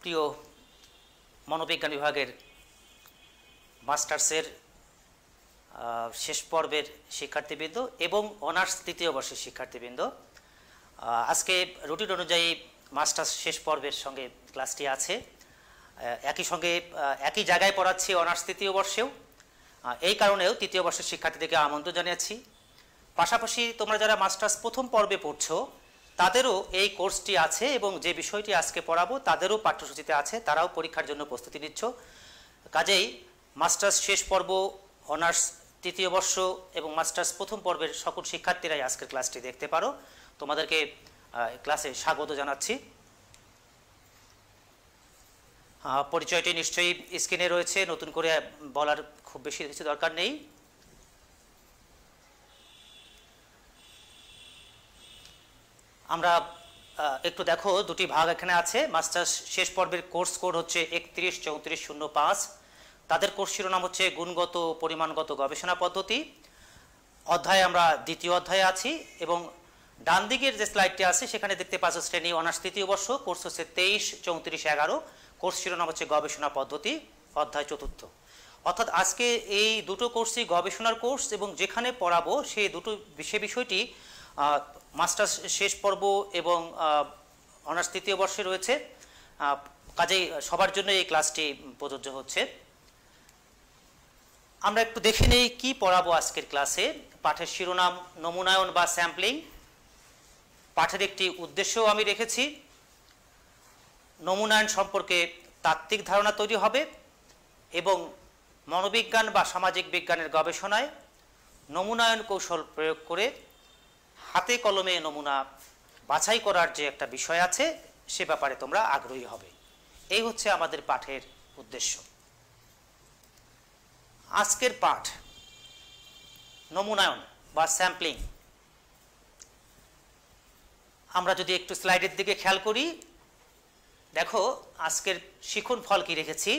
প্রিয় মনোবিজ্ঞান বিভাগের মাস্টার্সের শেষ পর্বের শিক্ষার্থীবৃন্দ এবং অনার্স তৃতীয় বর্ষের শিক্ষার্থীবৃন্দ, আজকে রুটিন অনুযায়ী মাস্টার্স শেষ পর্বের সঙ্গে ক্লাসটি আছে। একই সঙ্গে একই জায়গায় পড়াচ্ছি অনার্স তৃতীয় বর্ষেও, এই কারণেও তৃতীয় বর্ষের শিক্ষার্থীদেরকে আমন্ত্রণ জানাচ্ছি। পাশাপাশি তোমরা যারা মাস্টার্স প্রথম পর্বে পড়ছো তাদেরও এই কোর্সটি আছে এবং যে বিষয়টি আজকে পড়াবো তাদেরও পাঠ্যসূচিতে আছে, তারাও পরীক্ষার জন্য প্রস্তুতি নিচ্ছ। কাজেই মাস্টার্স শেষ পর্ব, অনার্স তৃতীয় বর্ষ এবং মাস্টার্স প্রথম পর্বের সকল শিক্ষার্থীরাই আজকের ক্লাসটি দেখতে পারো। তোমাদেরকে ক্লাসে স্বাগত জানাচ্ছি। পরিচয়টি নিশ্চয়ই স্ক্রিনে রয়েছে, নতুন করে বলার খুব বেশি কিছু দরকার নেই। আমরা একটু দেখো, দুটি ভাগ এখানে আছে। মাস্টার্স শেষ পর্বের কোর্স কোড হচ্ছে 313405। তাদের কোর্স শিরোনাম হচ্ছে গুণগত পরিমাণগত গবেষণা পদ্ধতি। অধ্যায়ে আমরা দ্বিতীয় অধ্যায়ে আছি এবং ডান দিকের যে স্লাইডটি আছে সেখানে দেখতে পাচ্ছ শ্রেণী অনার্স তৃতীয় বর্ষ, কোর্স হচ্ছে 23-34-11। কোর্স শিরোনাম হচ্ছে গবেষণা পদ্ধতি, অধ্যায় চতুর্থ। অর্থাৎ আজকে এই দুটো কোর্সই গবেষণার কোর্স এবং যেখানে পড়াবো সেই সে বিষয়টি মাস্টার্স শেষ পর্ব এবং অনার্স তৃতীয় বর্ষে রয়েছে। কাজেই সবার জন্য এই ক্লাসটি প্রযোজ্য হচ্ছে। আমরা একটু দেখে নেই কি পড়াবো আজকের ক্লাসে। পাঠের শিরোনাম নমুনায়ন বা স্যাম্পলিং। পাঠের একটি উদ্দেশ্যও আমি রেখেছি। নমুনায়ন সম্পর্কে তাত্ত্বিক ধারণা তৈরি হবে এবং মনোবিজ্ঞান বা সামাজিক বিজ্ঞানের গবেষণায় নমুনায়ন কৌশল প্রয়োগ করে হাতে কলমে নমুনা বাছাই করার যে একটা বিষয় আছে সে ব্যাপারে তোমরা আগ্রহী হবে। এই হচ্ছে আমাদের পাঠের উদ্দেশ্য। আজকের পাঠ নমুনায়ন বা স্যাম্পলিং। আমরা যদি একটু স্লাইডের দিকে খেয়াল করি, দেখো আজকের শিখন ফল কি রেখেছি।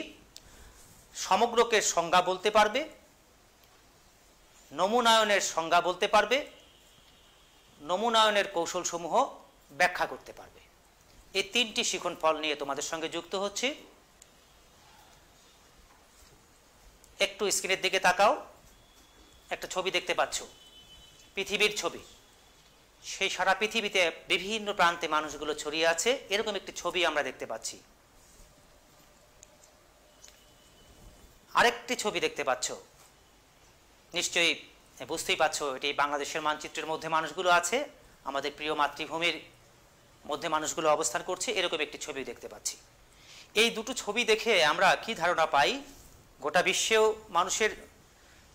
সমগ্রকের সংজ্ঞা বলতে পারবে, নমুনায়নের সংজ্ঞা বলতে পারবে, নমুনায়নের কৌশলসমূহ ব্যাখ্যা করতে পারবে। এই তিনটি শিখন ফল নিয়ে তোমাদের সঙ্গে যুক্ত হচ্ছে। একটু স্ক্রিনের দিকে তাকাও, একটা ছবি দেখতে পাচ্ছ, পৃথিবীর ছবি। সেই সারা পৃথিবীতে বিভিন্ন প্রান্তে মানুষগুলো ছড়িয়ে আছে, এরকম একটি ছবি আমরা দেখতে পাচ্ছি। আরেকটি ছবি দেখতে পাচ্ছ, নিশ্চয়ই বুঝতেই পারছো এটি বাংলাদেশের মানচিত্রের মধ্যে মানুষগুলো আছে, আমাদের প্রিয় মাতৃভূমির মধ্যে মানুষগুলো অবস্থান করছে, এরকম একটি ছবি দেখতে পাচ্ছি। এই দুটো ছবি দেখে আমরা কি ধারণা পাই? গোটা বিশ্বেও মানুষের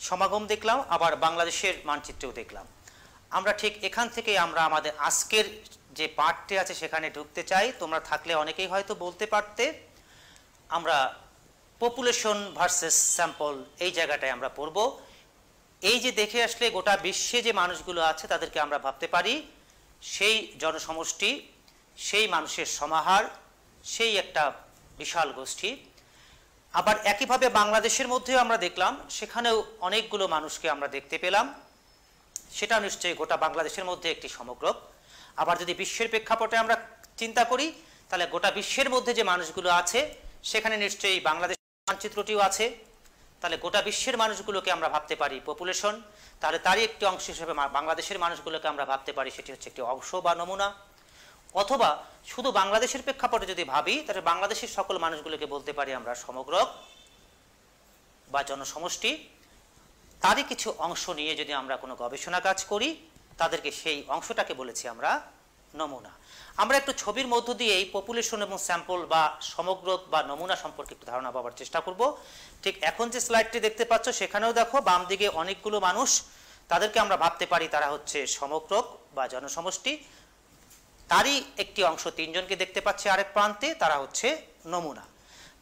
সমাগম দেখলাম, আবার বাংলাদেশের মানচিত্রেও দেখলাম। আমরা ঠিক এখান থেকে আমরা আমাদের আজকের যে পাঠটি আছে সেখানে ঢুকতে চাই। তোমরা থাকলে অনেকেই হয়তো বলতে পারতে আমরা পপুলেশন ভার্সেস স্যাম্পল এই জায়গাটায় আমরা পড়ব। এই যে দেখে আসলে গোটা বিশ্বে যে মানুষগুলো আছে তাদেরকে আমরা ভাবতে পারি সেই জনসমষ্টি, সেই মানুষের সমাহার, সেই একটা বিশাল গোষ্ঠী। আবার একইভাবে বাংলাদেশের মধ্যেও আমরা দেখলাম, সেখানেও অনেকগুলো মানুষকে আমরা দেখতে পেলাম, সেটা নিশ্চয়ই গোটা বাংলাদেশের মধ্যে একটি সমগ্র। আবার যদি বিশ্বের প্রেক্ষাপটে আমরা চিন্তা করি তাহলে গোটা বিশ্বের মধ্যে যে মানুষগুলো আছে সেখানে নিশ্চয়ই বাংলাদেশের মানচিত্রটিও আছে। তাহলে গোটা বিশ্বের মানুষগুলোকে আমরা ভাবতে পারি পপুলেশন, তাহলে তারই একটি অংশ হিসেবে বাংলাদেশের মানুষগুলোকে আমরা ভাবতে পারি সেটি হচ্ছে একটি অংশ বা নমুনা। অথবা শুধু বাংলাদেশের প্রেক্ষাপটে যদি ভাবি তাহলে বাংলাদেশের সকল মানুষগুলোকে বলতে পারি আমরা সমগ্র বা জনসমষ্টি। তারই কিছু অংশ নিয়ে যদি আমরা কোনো গবেষণা কাজ করি তাদেরকে সেই অংশটাকে বলেছি আমরা নমুনা। আমরা একটু ছবির মধ্য দিয়ে এই পপুলেশন এবং স্যাম্পল বা সমগ্র বা নমুনা সম্পর্কে একটু ধারণা পাওয়ার চেষ্টা করব। ঠিক এখন যে স্লাইডটি দেখতে পাচ্ছ সেখানেও দেখো বাম দিকে অনেকগুলো মানুষ, তাদেরকে আমরা ভাবতে পারি তারা হচ্ছে সমগ্র বা জনসমষ্টি। তারই একটি অংশ, তিনজনকে দেখতে পাচ্ছি আরেক প্রান্তে, তারা হচ্ছে নমুনা।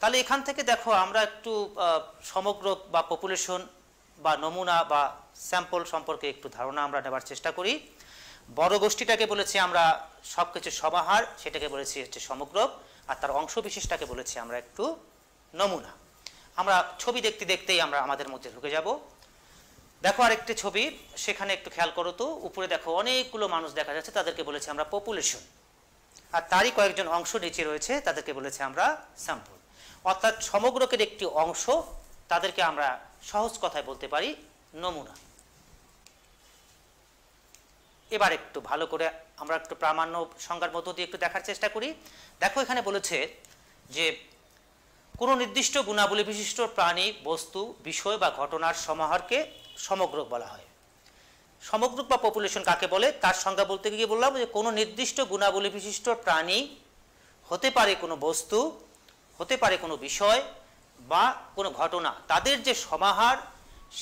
তাহলে এখান থেকে দেখো আমরা একটু সমগ্র বা পপুলেশন বা নমুনা বা স্যাম্পল সম্পর্কে একটু ধারণা আমরা নেবার চেষ্টা করি। বড় গোষ্ঠীটাকে বলেছি আমরা সব কিছু সমাহার, সেটাকে বলেছি হচ্ছে সমগ্র, আর তার অংশ বিশেষটাকে বলেছি আমরা একটু নমুনা। আমরা ছবি দেখতে দেখতেই আমরা আমাদের মধ্যে ঢুকে যাব। দেখো আরেকটি ছবি, সেখানে একটু খেয়াল করো তো, উপরে দেখো অনেকগুলো মানুষ দেখা যাচ্ছে, তাদেরকে বলেছি আমরা পপুলেশন। আর তারই কয়েকজন অংশ নিচে রয়েছে, তাদেরকে বলেছে আমরা স্যাম্পল। অর্থাৎ সমগ্রকের একটি অংশ, তাদেরকে আমরা সহজ কথায় বলতে পারি নমুনা। এবার একটু ভালো করে আমরা একটু প্রামাণ্য সংজ্ঞার মধ্য দিয়ে একটু দেখার চেষ্টা করি। দেখো এখানে বলেছে যে কোনো নির্দিষ্ট গুণাবলী বিশিষ্ট প্রাণী, বস্তু, বিষয় বা ঘটনার সমাহারকে সমগ্রক বলা হয়। সমগ্রক বা পপুলেশন কাকে বলে তার সংজ্ঞা বলতে গিয়ে বললাম যে কোনো নির্দিষ্ট গুণাবলী বিশিষ্ট প্রাণী, হতে পারে কোনো বস্তু, হতে পারে কোনো বিষয় বা কোনো ঘটনা, তাদের যে সমাহার,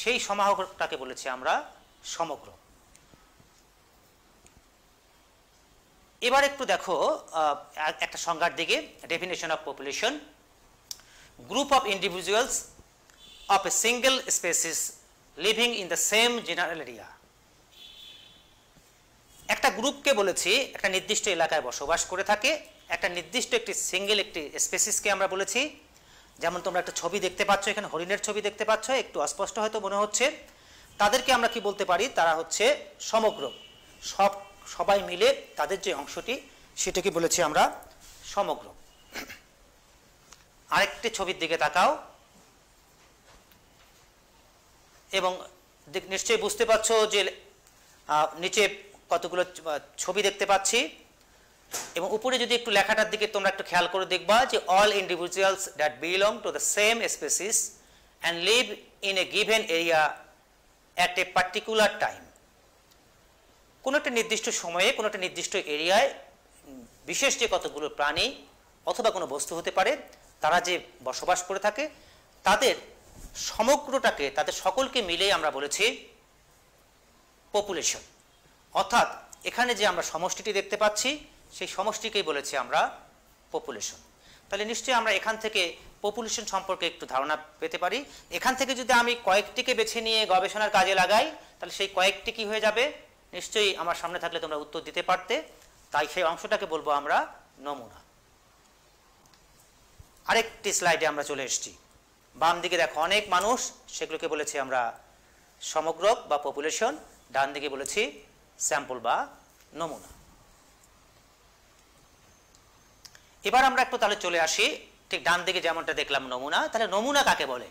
সেই সমাহারটাকে বলেছি আমরা সমগ্র। এবার একটু দেখো একটা সংজ্ঞার দিকে, definition of population: group of individuals of a single species living in the same general area. একটা গ্রুপকে বলেছি একটা নির্দিষ্ট এলাকায় বসবাস করে থাকে, একটা নির্দিষ্ট একটি সিঙ্গেল একটি স্পেসিসকে আমরা বলেছি। যেমন তোমরা একটা ছবি দেখতে পাচ্ছ, এখানে হরিণের ছবি দেখতে পাচ্ছ, একটু অস্পষ্ট হয়তো মনে হচ্ছে, তাদেরকে আমরা কি বলতে পারি, তারা হচ্ছে সমগ্র। সবাই মিলে তাদের যে অংশটি সেটাকে বলেছি আমরা সমগ্র। আরেকটি ছবির দিকে তাকাও এবং নিশ্চয়ই বুঝতে পারছো যে নিচে কতগুলো ছবি দেখতে পাচ্ছি এবং উপরে যদি একটু লেখাটার দিকে তোমরা একটু খেয়াল করে দেখবা যে all individuals that belong to the same species and live in a given area at a particular time. কোনো একটা নির্দিষ্ট সময়ে কোনো একটা নির্দিষ্ট এরিয়ায় বিশেষ যে কতগুলো প্রাণী অথবা কোনো বস্তু হতে পারে, তারা যে বসবাস করে থাকে, তাদের সমগ্রটাকে, তাদের সকলকে মিলেই আমরা বলেছি পপুলেশন। অর্থাৎ এখানে যে আমরা সমষ্টিটি দেখতে পাচ্ছি সেই সমষ্টিকেই বলেছি আমরা পপুলেশন। তাহলে নিশ্চয়ই আমরা এখান থেকে পপুলেশন সম্পর্কে একটু ধারণা পেতে পারি। এখান থেকে যদি আমি কয়েকটিকে বেছে নিয়ে গবেষণার কাজে লাগাই, তাহলে সেই কয়েকটি কি হয়ে যাবে, নিশ্চয়ই আমার সামনে থাকলে তোমরা উত্তর দিতে পারতে। তাই সেই অংশটাকে বলবো আমরা নমুনা। আরেকটি স্লাইডে আমরা চলে এসেছি। বাম দিকে দেখো অনেক মানুষ, সেগুলোকে বলেছি আমরা সমগ্রক বা পপুলেশন। ডান দিকে বলেছি স্যাম্পল বা নমুনা। এবার আমরা একটু তাহলে চলে আসি, ঠিক ডান দিকে যেমনটা দেখলাম নমুনা, তাহলে নমুনা কাকে বলে?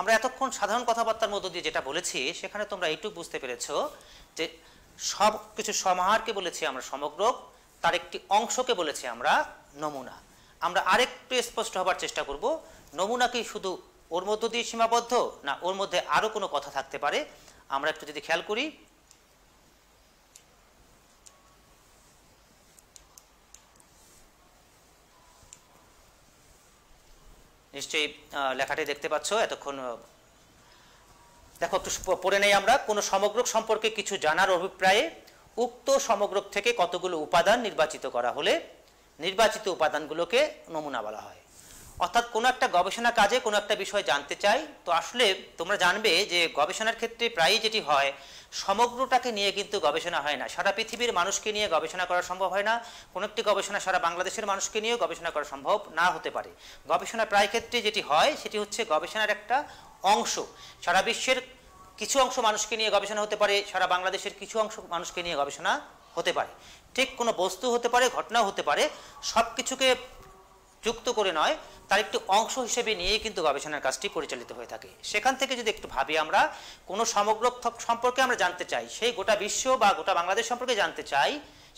আমরা এতক্ষণ সাধারণ কথাবার্তার মধ্য দিয়ে যেটা বলেছি, সেখানে তোমরা এইটুকু বুঝতে পেরেছো যে সব কিছু সমাহারকে বলেছি আমরা সমগ্রক, তার একটি অংশকে বলেছি আমরা নমুনা। আমরা আরেকটু স্পষ্ট হবার চেষ্টা করব, নমুনা কি শুধু ওর মধ্য দিয়ে সীমাবদ্ধ, না ওর মধ্যে আরো কোনো কথা থাকতে পারে? আমরা একটু যদি খেয়াল করি, নিশ্চয়ই লেখাটি দেখতে পাচ্ছ এতক্ষণ। দেখো একটু পড়ে নেই আমরা। কোনো সমগ্রক সম্পর্কে কিছু জানার অভিপ্রায়ে উক্ত সমগ্রক থেকে কতগুলো উপাদান নির্বাচিত করা হলে নির্বাচিত উপাদানগুলোকে নমুনা বলা হয়। অর্থাৎ কোনো একটা গবেষণা কাজে কোনো একটা বিষয় জানতে চাই, তো আসলে তোমরা জানবে যে গবেষণার ক্ষেত্রে প্রায়ই যেটি হয়, সমগ্রটাকে নিয়ে কিন্তু গবেষণা হয় না। সারা পৃথিবীর মানুষকে নিয়ে গবেষণা করা সম্ভব হয় না। কোনো একটি গবেষণা সারা বাংলাদেশের মানুষকে নিয়েও গবেষণা করা সম্ভব না হতে পারে। গবেষণা প্রায় ক্ষেত্রে যেটি হয় সেটি হচ্ছে গবেষণার একটা অংশ। সারা বিশ্বের কিছু অংশ মানুষকে নিয়ে গবেষণা হতে পারে, সারা বাংলাদেশের কিছু অংশ মানুষকে নিয়ে গবেষণা হতে পারে। ঠিক কোনো বস্তু হতে পারে, ঘটনাও হতে পারে, সব কিছুকে যুক্ত করে নয়, তার একটি অংশ হিসেবে নিয়ে কিন্তু গবেষণার কাজটি পরিচালিত হয়ে থাকে। সেখান থেকে যদি একটু ভাবি, আমরা কোনো সমগ্রক সম্পর্কে আমরা জানতে চাই, সেই গোটা বিশ্ব বা গোটা বাংলাদেশ সম্পর্কে জানতে চাই,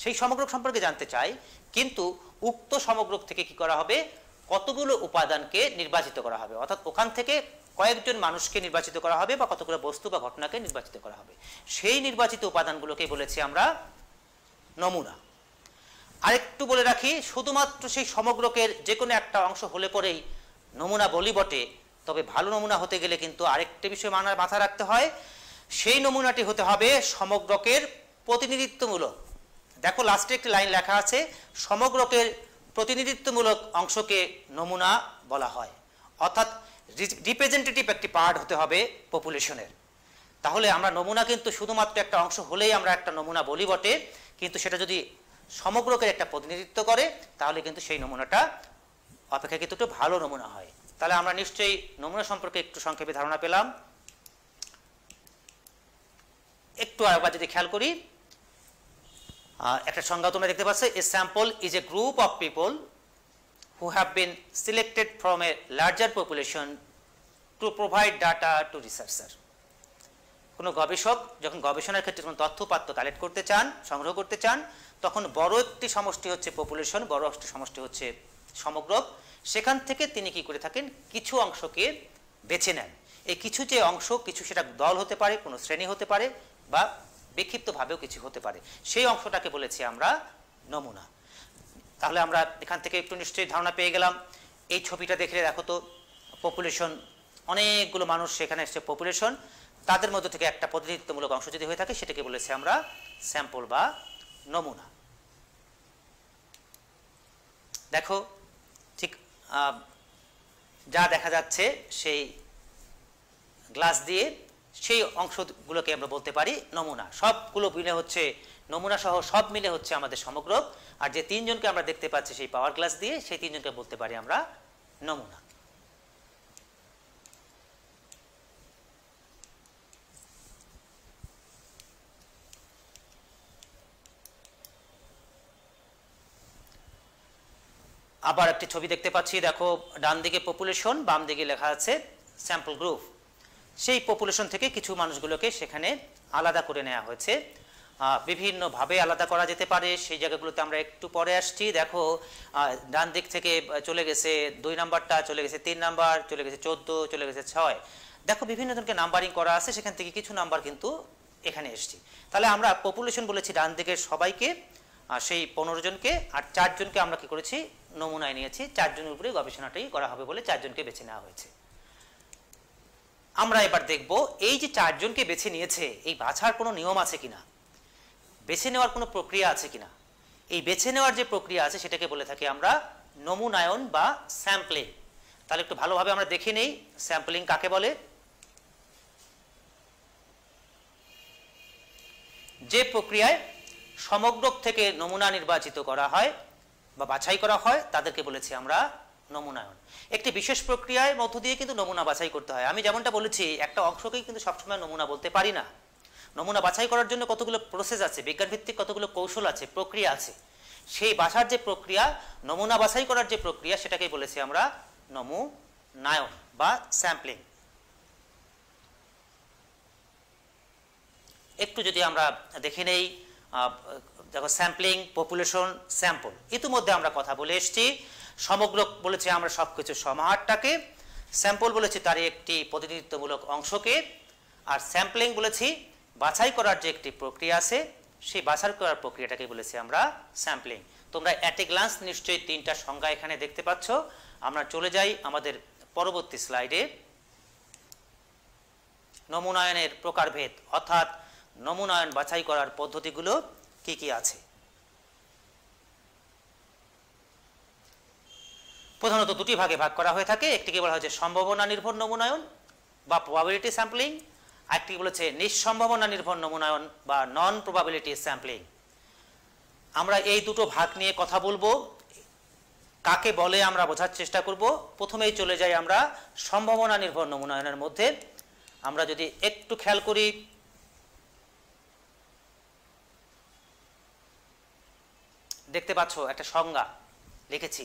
সেই সমগ্রক সম্পর্কে জানতে চাই, কিন্তু উক্ত সমগ্রক থেকে কি করা হবে, কতগুলো উপাদানকে নির্বাচিত করা হবে। অর্থাৎ ওখান থেকে কয়েকজন মানুষকে নির্বাচিত করা হবে বা কতগুলো বস্তু বা ঘটনাকে নির্বাচিত করা হবে। সেই নির্বাচিত উপাদানগুলোকে বলেছি আমরা নমুনা। আরেকটু বলে রাখি, শুধুমাত্র সেই সমগ্রকের যে কোনো একটা অংশ হলে পরেই নমুনা বলি বটে, তবে ভালো নমুনা হতে গেলে কিন্তু আরেকটি বিষয় মাথায় রাখতে হয়, সেই নমুনাটি হতে হবে সমগ্রকের প্রতিনিধিত্বমূলক। দেখো লাস্টে একটি লাইন লেখা আছে, সমগ্রকের প্রতিনিধিত্বমূলক অংশকে নমুনা বলা হয়। অর্থাৎ রিপ্রেজেন্টেটিভ একটি পার্ট হতে হবে পপুলেশনের। তাহলে আমরা নমুনা কিন্তু শুধুমাত্র একটা অংশ হলেই আমরা একটা নমুনা বলি বটে, কিন্তু সেটা যদি সমগ্রকের একটা প্রতিনিধিত্ব করে তাহলে কিন্তু সেই নমুনাটা অপেক্ষাকৃত একটু ভালো নমুনা হয়। তাহলে আমরা নিশ্চয়ই নমুনা সম্পর্কে একটু সংক্ষেপে ধারণা পেলাম। একটু আরেকবার যদি খেয়াল করি, একটা সংজ্ঞা তোমরা দেখতে পাচ্ছ, এ sample is a group of people who have been selected from a larger population to provide data to researcher. কোনো গবেষক যখন গবেষণার ক্ষেত্রে কোনো তথ্যপাত্র কালেক্ট করতে চান, সংগ্রহ করতে চান, তখন বড় একটি সমষ্টি হচ্ছে পপুলেশন, বড় একটি সমষ্টি হচ্ছে সমগ্র, সেখান থেকে তিনি কি করে থাকেন, কিছু অংশকে বেছে নেন। এই কিছু যে অংশ, কিছু সেটা দল হতে পারে, কোনো শ্রেণী হতে পারে, বা বিক্ষিপ্তভাবেও কিছু হতে পারে, সেই অংশটাকে বলেছি আমরা নমুনা। তাহলে আমরা এখান থেকে একটু নিশ্চয়ই ধারণা পেয়ে গেলাম। এই ছবিটা দেখলে দেখো তো, পপুলেশন, অনেকগুলো মানুষ সেখানে এসছে পপুলেশন, তাদের মধ্যে থেকে একটা প্রতিনিধিত্বমূলক অংশ যদি হয়ে থাকে সেটাকে বলেছি আমরা স্যাম্পল বা নমুনা। দেখো ঠিক যা দেখা যাচ্ছে সেই গ্লাস দিয়ে, সেই অংশগুলোকে আমরা বলতে পারি নমুনা। সবগুলো মিলে হচ্ছে নমুনা সহ সব মিলে হচ্ছে আমাদের সমগ্র। আর যে তিনজনকে আমরা দেখতে পাচ্ছি সেই পাওয়ার গ্লাস দিয়ে, সেই তিনজনকে বলতে পারি আমরা নমুনা। আবার একটি ছবি দেখতে পাচ্ছি, দেখো ডান দিকে পপুলেশন, বাম দিকে লেখা আছে স্যাম্পল গ্রুপ। সেই পপুলেশন থেকে কিছু মানুষগুলোকে সেখানে আলাদা করে নেওয়া হয়েছে। বিভিন্নভাবে আলাদা করা যেতে পারে, সেই জায়গাগুলোতে আমরা একটু পরে আসছি। দেখো ডান দিক থেকে চলে গেছে 2 নাম্বারটা, চলে গেছে 3 নাম্বার, চলে গেছে 14, চলে গেছে 6। দেখো বিভিন্ন জনকে নাম্বারিং করা আছে, সেখান থেকে কিছু নাম্বার কিন্তু এখানে এসছি। তাহলে আমরা পপুলেশন বলেছি ডান দিকের সবাইকে, সেই 15 জনকে, আর 4 জনকে আমরা কি করেছি, নমুনায় নিয়েছি। 4 জনের উপরে গবেষণাটাই করা হবে বলে 4 জনকে বেছে নেওয়া হয়েছে। আমরা এবার দেখব এই যে 4 জনকে বেছে নিয়েছে, এই বাছার কোনো নিয়ম আছে কিনা, বেছে নেওয়ার কোনো প্রক্রিয়া আছে কিনা। এই বেছে নেওয়ার যে প্রক্রিয়া আছে সেটাকে বলে থাকি আমরা নমুনায়ন বা স্যাম্পলিং। তাহলে একটু ভালোভাবে আমরা দেখে নেই স্যাম্পলিং কাকে বলে। যে প্রক্রিয়ায় সমগ্র থেকে নমুনা নির্বাচিত করা হয় বা বাছাই করা হয় তাদেরকে বলেছি আমরা নমুনায়ন। একটি বিশেষ প্রক্রিয়ার মধ্য দিয়ে কিন্তু নমুনা বাছাই করতে হয়। আমি যেমনটা বলেছি, একটা অংশকেই কিন্তু সবসময় নমুনা বলতে পারি না। নমুনা বাছাই করার জন্য কতগুলো প্রসেস আছে, বিজ্ঞানভিত্তিক কতগুলো কৌশল আছে, প্রক্রিয়া আছে। সেই বাছার যে প্রক্রিয়া, নমুনা বাছাই করার যে প্রক্রিয়া, সেটাকেই বলেছি আমরা নমুনায়ন বা স্যাম্পলিং। একটু যদি আমরা দেখে নেই, দেখো স্যাম্পলিং, পপুলেশন, স্যাম্পল, ইতিমধ্যে আমরা কথা বলে এসেছি। সমগ্র বলেছি আমরা সবকিছু সমাহারটাকে, স্যাম্পল বলেছি তার একটি প্রতিনিধিত্বমূলক অংশকে, আর স্যাম্পলিং বলেছি বাছাই করার যে একটি প্রক্রিয়া আছে, সেই বাছাই করার প্রক্রিয়াটাকে বলেছি আমরা স্যাম্পলিং। তোমরা অ্যাট এ গ্লান্স নিশ্চয়ই 3টা সংজ্ঞা এখানে দেখতে পাচ্ছ। আমরা চলে যাই আমাদের পরবর্তী স্লাইডে। নমুনায়নের প্রকারভেদ, অর্থাৎ নমুনায়ন বাছাই করার পদ্ধতিগুলো কি কি আছে। প্রধানত 2টি ভাগে ভাগ করা হয়ে থাকে। একটিকে বলা হয়েছে সম্ভাবনা নির্ভর নমুনায়ন বা প্রবাবিলিটি স্যাম্পলিং, আরেকটি বলেছে নিঃসম্ভাবনা নির্ভর নমুনায়ন বা নন প্রবাবিলিটি স্যাম্পলিং। আমরা এই দুটো ভাগ নিয়ে কথা বলবো, কাকে বলে আমরা বোঝার চেষ্টা করব। প্রথমেই চলে যাই আমরা সম্ভাবনা নির্ভর নমুনায়নের মধ্যে। আমরা যদি একটু খেয়াল করি, দেখতে পাচ্ছ একটা সংজ্ঞা লিখেছি,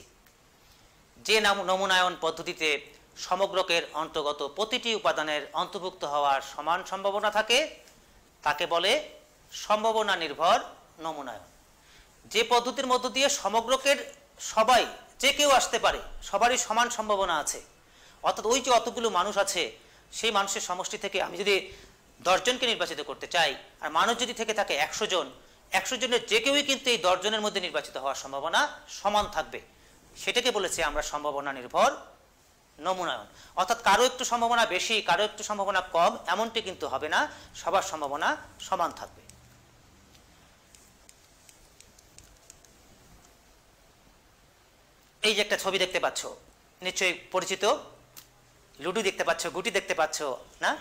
যে নমুনায়ন পদ্ধতিতে সমগ্রকের অন্তর্গত প্রতিটি উপাদানের অন্তর্ভুক্ত হওয়ার সমান সম্ভাবনা থাকে তাকে বলে সম্ভাবনা নির্ভর নমুনায়ন। যে পদ্ধতির মধ্য দিয়ে সমগ্রকের সবাই, যে কেউ আসতে পারে, সবারই সমান সম্ভাবনা আছে, অর্থাৎ ওই যে অতগুলো মানুষ আছে, সেই মানুষের সমষ্টি থেকে আমি যদি 10 জনকে নির্বাচিত করতে চাই, আর মানুষ যদি থেকে থাকে 100 জন, 100 জনের যে কেউই কিন্তু এই 10 জনের মধ্যে নির্বাচিত হওয়ার সম্ভাবনা সমান থাকবে, সেটাকে বলেছি আমরা সম্ভাবনা নির্ভর নমুনায়ন। অর্থাৎ কারো একটু সম্ভাবনা বেশি, কারো একটু সম্ভাবনা কম, এমনটি কিন্তু হবে না, সবার সম্ভাবনা সমান থাকবে। এই যে একটা ছবি দেখতে পাচ্ছ, নিশ্চয়ই পরিচিত, লুডু দেখতে পাচ্ছ, গুটি দেখতে পাচ্ছ না?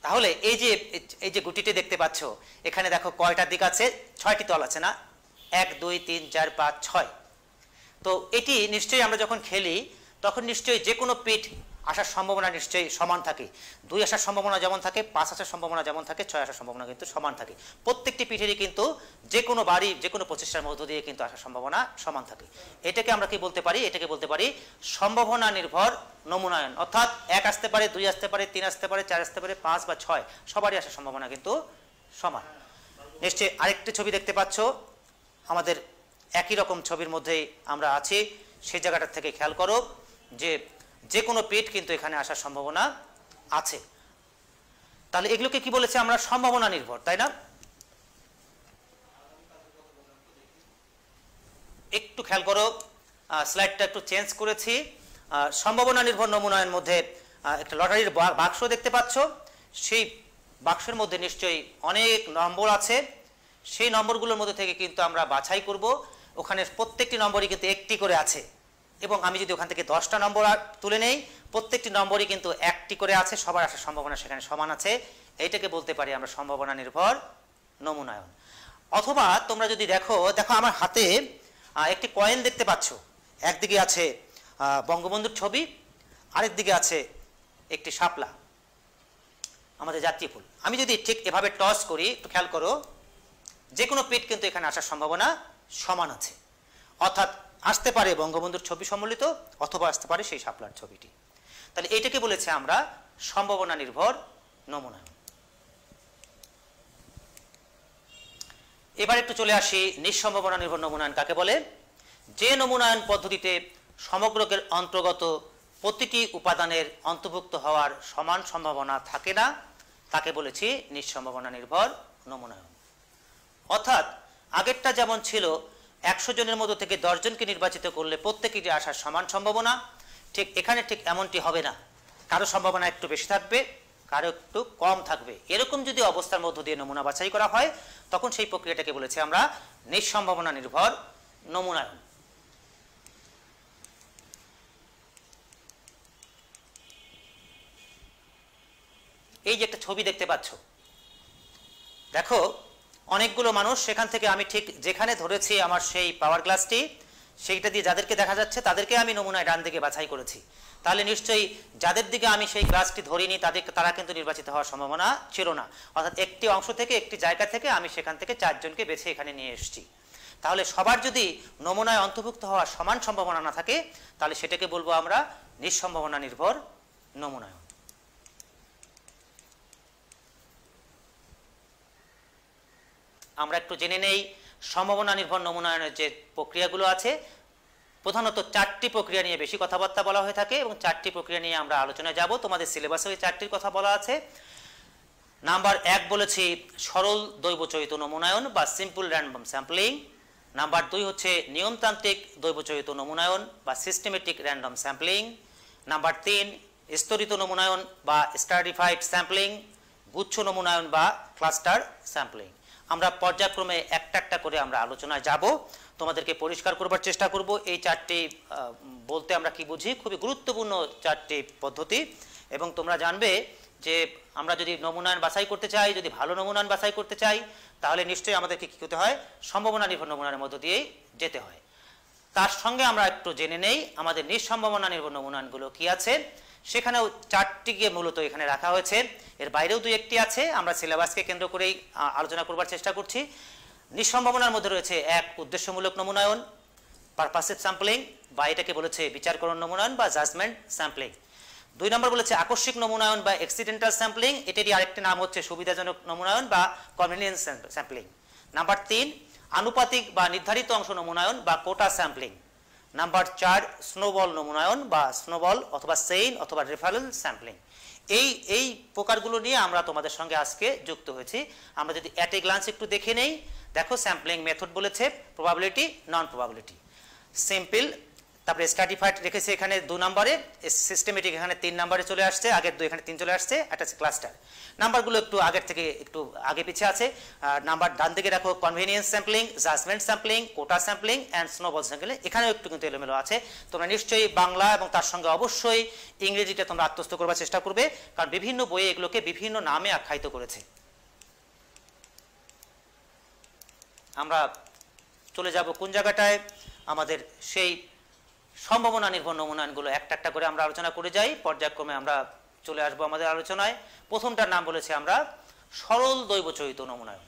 তাহলে এই যে গুটিটি দেখতে পাচ্ছ, এখানে দেখো কয়টা দিক আছে, 6টি তল আছে না? 1 2 3 4 5 6। তো এটি নিশ্চয়ই আমরা যখন খেলি তখন নিশ্চয়ই যে কোনো পিঠ আসার সম্ভাবনা নিশ্চয়ই সমান থাকে। 2 আসার সম্ভাবনা যেমন থাকে, 5 আসার সম্ভাবনা যেমন থাকে, 6 আসার সম্ভাবনা কিন্তু সমান থাকে। প্রত্যেকটি পিঠেরই কিন্তু যে কোনো বাড়ি যে কোনো প্রচেষ্টার মধ্য দিয়ে কিন্তু আসার সম্ভাবনা সমান থাকে। এটাকে আমরা কি বলতে পারি? এটাকে বলতে পারি সম্ভাবনা নির্ভর নমুনায়ন। অর্থাৎ 1 আসতে পারে, 2 আসতে পারে, 3 আসতে পারে, 4 আসতে পারে, 5 বা 6 সবারই আসার সম্ভাবনা কিন্তু সমান। নিশ্চয়ই আরেকটি ছবি দেখতে পাচ্ছ, আমাদের একই রকম ছবির মধ্যেই আমরা আছি। সেই জায়গাটার থেকে খেয়াল করো যে কোনো পিঠ কিন্তু এখানে আসার সম্ভাবনা আছে। তাহলে এগুলোকে কি বলেছে আমরা? সম্ভাবনা নির্ভর, তাই না? একটু খেয়াল করো, স্লাইডটা একটু চেঞ্জ করেছি। সম্ভাবনা নির্ভর নমুনায়নের মধ্যে একটা লটারির বাক্স দেখতে পাচ্ছ। সেই বাক্সের মধ্যে নিশ্চয়ই অনেক নম্বর আছে। সেই নম্বরগুলোর মধ্যে থেকে কিন্তু আমরা বাছাই করব। ওখানে প্রত্যেকটি নম্বরই কিন্তু একটি করে আছে, এবং আমি যদি ওখান থেকে 10টা নম্বর তুলে নেই, প্রত্যেকটি নম্বরই কিন্তু একটি করে আছে, সবার আসার সম্ভাবনা সেখানে সমান আছে। এইটাকে বলতে পারি আমরা সম্ভাবনা নির্ভর নমুনায়ন। অথবা তোমরা যদি দেখো আমার হাতে একটি কয়েন দেখতে পাচ্ছ। একদিকে আছে বঙ্গবন্ধুর ছবি, আরেক দিকে আছে একটি শাপলা, আমাদের জাতীয় ফুল। আমি যদি ঠিক এভাবে টস করি, একটু খেয়াল করো, যে কোনো পিঠ কিন্তু এখানে আসার সম্ভাবনা সমান আছে। অর্থাৎ আসতে পারে বঙ্গবন্ধুর ছবি সম্মিলিত, অথবা আসতে পারে সেই শাপলার ছবিটি। তাহলে এইটাকে বলেছে আমরা সম্ভাবনা নির্ভর নমুনায়ন। এবার একটু চলে আসি নিঃসম্ভাবনা নির্ভর নমুনায়ন কাকে বলে। যে নমুনায়ন পদ্ধতিতে সমগ্রকের অন্তর্গত প্রতিটি উপাদানের অন্তর্ভুক্ত হওয়ার সমান সম্ভাবনা থাকে না, তাকে বলেছি নিঃসম্ভাবনা নির্ভর নমুনায়ন। অর্থাৎ আগেরটা যেমন ছিল 100 জনের মধ্য থেকে 10 জনকে নির্বাচিত করলে প্রত্যেকেরই আসার সমান সম্ভাবনা, ঠিক এখানে ঠিক এমনটি হবে না। কারো সম্ভাবনা একটু বেশি থাকবে, কারো একটু কম থাকবে। এরকম যদি অবস্থার মধ্য দিয়ে নমুনা বাছাই করা হয়, তখন সেই প্রক্রিয়াটাকে বলেছি আমরা নিঃসম্ভাবনা নির্ভর নমুনায়ন। এই যে একটা ছবি দেখতে পাচ্ছ, দেখো অনেকগুলো মানুষ, সেখান থেকে আমি ঠিক যেখানে ধরেছি আমার সেই পাওয়ার গ্লাসটি, সেইটা দিয়ে যাদেরকে দেখা যাচ্ছে তাদেরকে আমি নমুনায় ডান দিকে বাছাই করেছি। তাহলে নিশ্চয়ই যাদের দিকে আমি সেই গ্লাসটি ধরিনি তারা কিন্তু নির্বাচিত হওয়ার সম্ভাবনা ছিল না। অর্থাৎ একটি অংশ থেকে, একটি জায়গা থেকে আমি সেখান থেকে 4 জনকে বেছে এখানে নিয়ে এসেছি। তাহলে সবার যদি নমুনায় অন্তর্ভুক্ত হওয়ার সমান সম্ভাবনা না থাকে, তাহলে সেটাকে বলবো আমরা নিঃসম্ভাবনা নির্ভর নমুনায়ন। আমরা একটু জেনে নেই সম্ভাবনা নির্ভর নমুনায়নের যে প্রক্রিয়াগুলো আছে। প্রধানত 4টি প্রক্রিয়া নিয়ে বেশি কথাবার্তা বলা হয়ে থাকে, এবং 4টি প্রক্রিয়া নিয়ে আমরা আলোচনায় যাব। তোমাদের সিলেবাসে ওই 4টির কথা বলা আছে। নাম্বার 1 বলেছি সরল দৈবচয়িত নমুনায়ন বা সিম্পল র্যান্ডম স্যাম্পলিং। নাম্বার 2 হচ্ছে নিয়মতান্ত্রিক দৈবচয়িত নমুনায়ন বা সিস্টেমেটিক র্যান্ডম স্যাম্পলিং। নাম্বার 3 স্তরিত নমুনায়ন বা স্ট্র্যাটিফাইড স্যাম্পলিং, গুচ্ছ নমুনায়ন বা ক্লাস্টার স্যাম্পলিং। আমরা পর্যায়ক্রমে একটা একটা করে আমরা আলোচনায় যাব। তোমাদেরকে পরিষ্কার করবার চেষ্টা করব এই 4টি বলতে আমরা কি বুঝি। খুবই গুরুত্বপূর্ণ 4টি পদ্ধতি, এবং তোমরা জানবে যে আমরা যদি নমুনায়ন বাছাই করতে চাই, যদি ভালো নমুনায়ন বাছাই করতে চাই, তাহলে নিশ্চয়ই আমাদেরকে কী করতে হয়? সম্ভাবনা নির্ভর নমুনায়নের মধ্য দিয়েই যেতে হয়। তার সঙ্গে আমরা একটু জেনে নেই আমাদের নিঃসম্ভাবনা নির্ভর নমুনায়নগুলো কি আছে। সেখানেও 4টিকে মূলত এখানে রাখা হয়েছে, এর বাইরেও 2-1টি আছে। আমরা সিলেবাসকে কেন্দ্র করেই আলোচনা করবার চেষ্টা করছি। নিঃসম্ভাবনার মধ্যে রয়েছে 1 উদ্দেশ্যমূলক নমুনায়ন, পারপাসিভ স্যাম্পলিং, বা এটাকে বলেছে বিচারকরণ নমুনায়ন বা জাজমেন্ট স্যাম্পলিং। 2 নম্বর বলেছে আকস্মিক নমুনায়ন বা অ্যাক্সিডেন্টাল স্যাম্পলিং, এটারই আরেকটি নাম হচ্ছে সুবিধাজনক নমুনায়ন বা কনভেনিয়েন্স স্যাম্পলিং। নাম্বার 3 আনুপাতিক বা নির্ধারিত অংশ নমুনায়ন বা কোটা স্যাম্পলিং। নাম্বার 4 স্নোবল নমুনায়ন বা স্নোবল অথবা সেইন অথবা রেফারেল স্যাম্পলিং। এই প্রকারগুলো নিয়ে আমরা তোমাদের সঙ্গে আজকে যুক্ত হয়েছি। আমরা যদি অ্যাট এ গ্লান্স একটু দেখে নেই, দেখো স্যাম্পলিং মেথড বলেছে প্রবাবিলিটি, নন প্রবাবিলিটি, সিম্পল, তারপরে স্ট্র্যাটিফাইড রেখেছে এখানে 2 নম্বরে, সিস্টেমেটিক এখানে 3 নম্বরে চলে আসছে, আগের 2 এখানে 3 চলে আসছে, একটা ক্লাস্টার। নাম্বারগুলো একটু আগের থেকে একটু আগে পিছিয়ে আছে। নাম্বার ডান দিকে দেখো convenience sampling, judgement sampling, quota sampling and snowball sampling, এখানেও একটু কিন্তু এলোমেলো আছে। তোমরা নিশ্চয়ই বাংলা এবং তার সঙ্গে অবশ্যই ইংরেজিটা তোমরা আত্মস্থ করবার চেষ্টা করবে, কারণ বিভিন্ন বইয়ে এগুলোকে বিভিন্ন নামে আখ্যায়িত করেছে। আমরা চলে যাব কোন জায়গাটায়? আমাদের সেই সম্ভাবনা নির্ভর নমুনায়নগুলো একটা একটা করে আমরা আলোচনা করে যাই, পর্যায়ক্রমে আমরা চলে আসবো আমাদের আলোচনায়। প্রথমটার নাম বলেছি আমরা সরল দৈবচয়িত নমুনায়ন।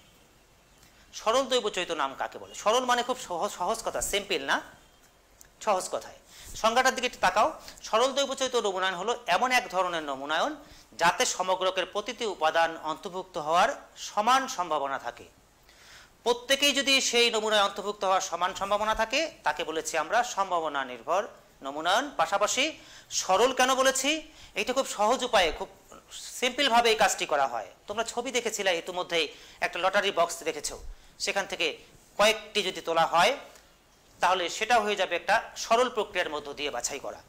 সরল দৈবচয়িত নাম কাকে বলে? সরল মানে খুব সহজ কথা, সিম্পল না, সহজ কথায়। সংজ্ঞাটার দিকে একটু তাকাও। সরল দৈবচয়িত নমুনায়ন হলো এমন এক ধরনের নমুনায়ন যাতে সমগ্রকের প্রতিটি উপাদান অন্তর্ভুক্ত হওয়ার সমান সম্ভাবনা থাকে। প্রত্যেকেই যদি সেই নমুনায় অন্তর্ভুক্ত হওয়ার সমান সম্ভাবনা থাকে তাকে বলেছি আমরা সম্ভাবনা নির্ভর নমুনায়ন। পাশাপাশি সরল কেন বলেছি? এটা খুব সহজ উপায়ে, খুব সিম্পলভাবে এই কাজটি করা হয়। তোমরা ছবি দেখেছিলে ইতিমধ্যেই, একটা লটারি বক্স দেখেছো, সেখান থেকে কয়েকটি যদি তোলা হয় তাহলে সেটা হয়ে যাবে একটা সরল প্রক্রিয়ার মধ্য দিয়ে বাছাই করা।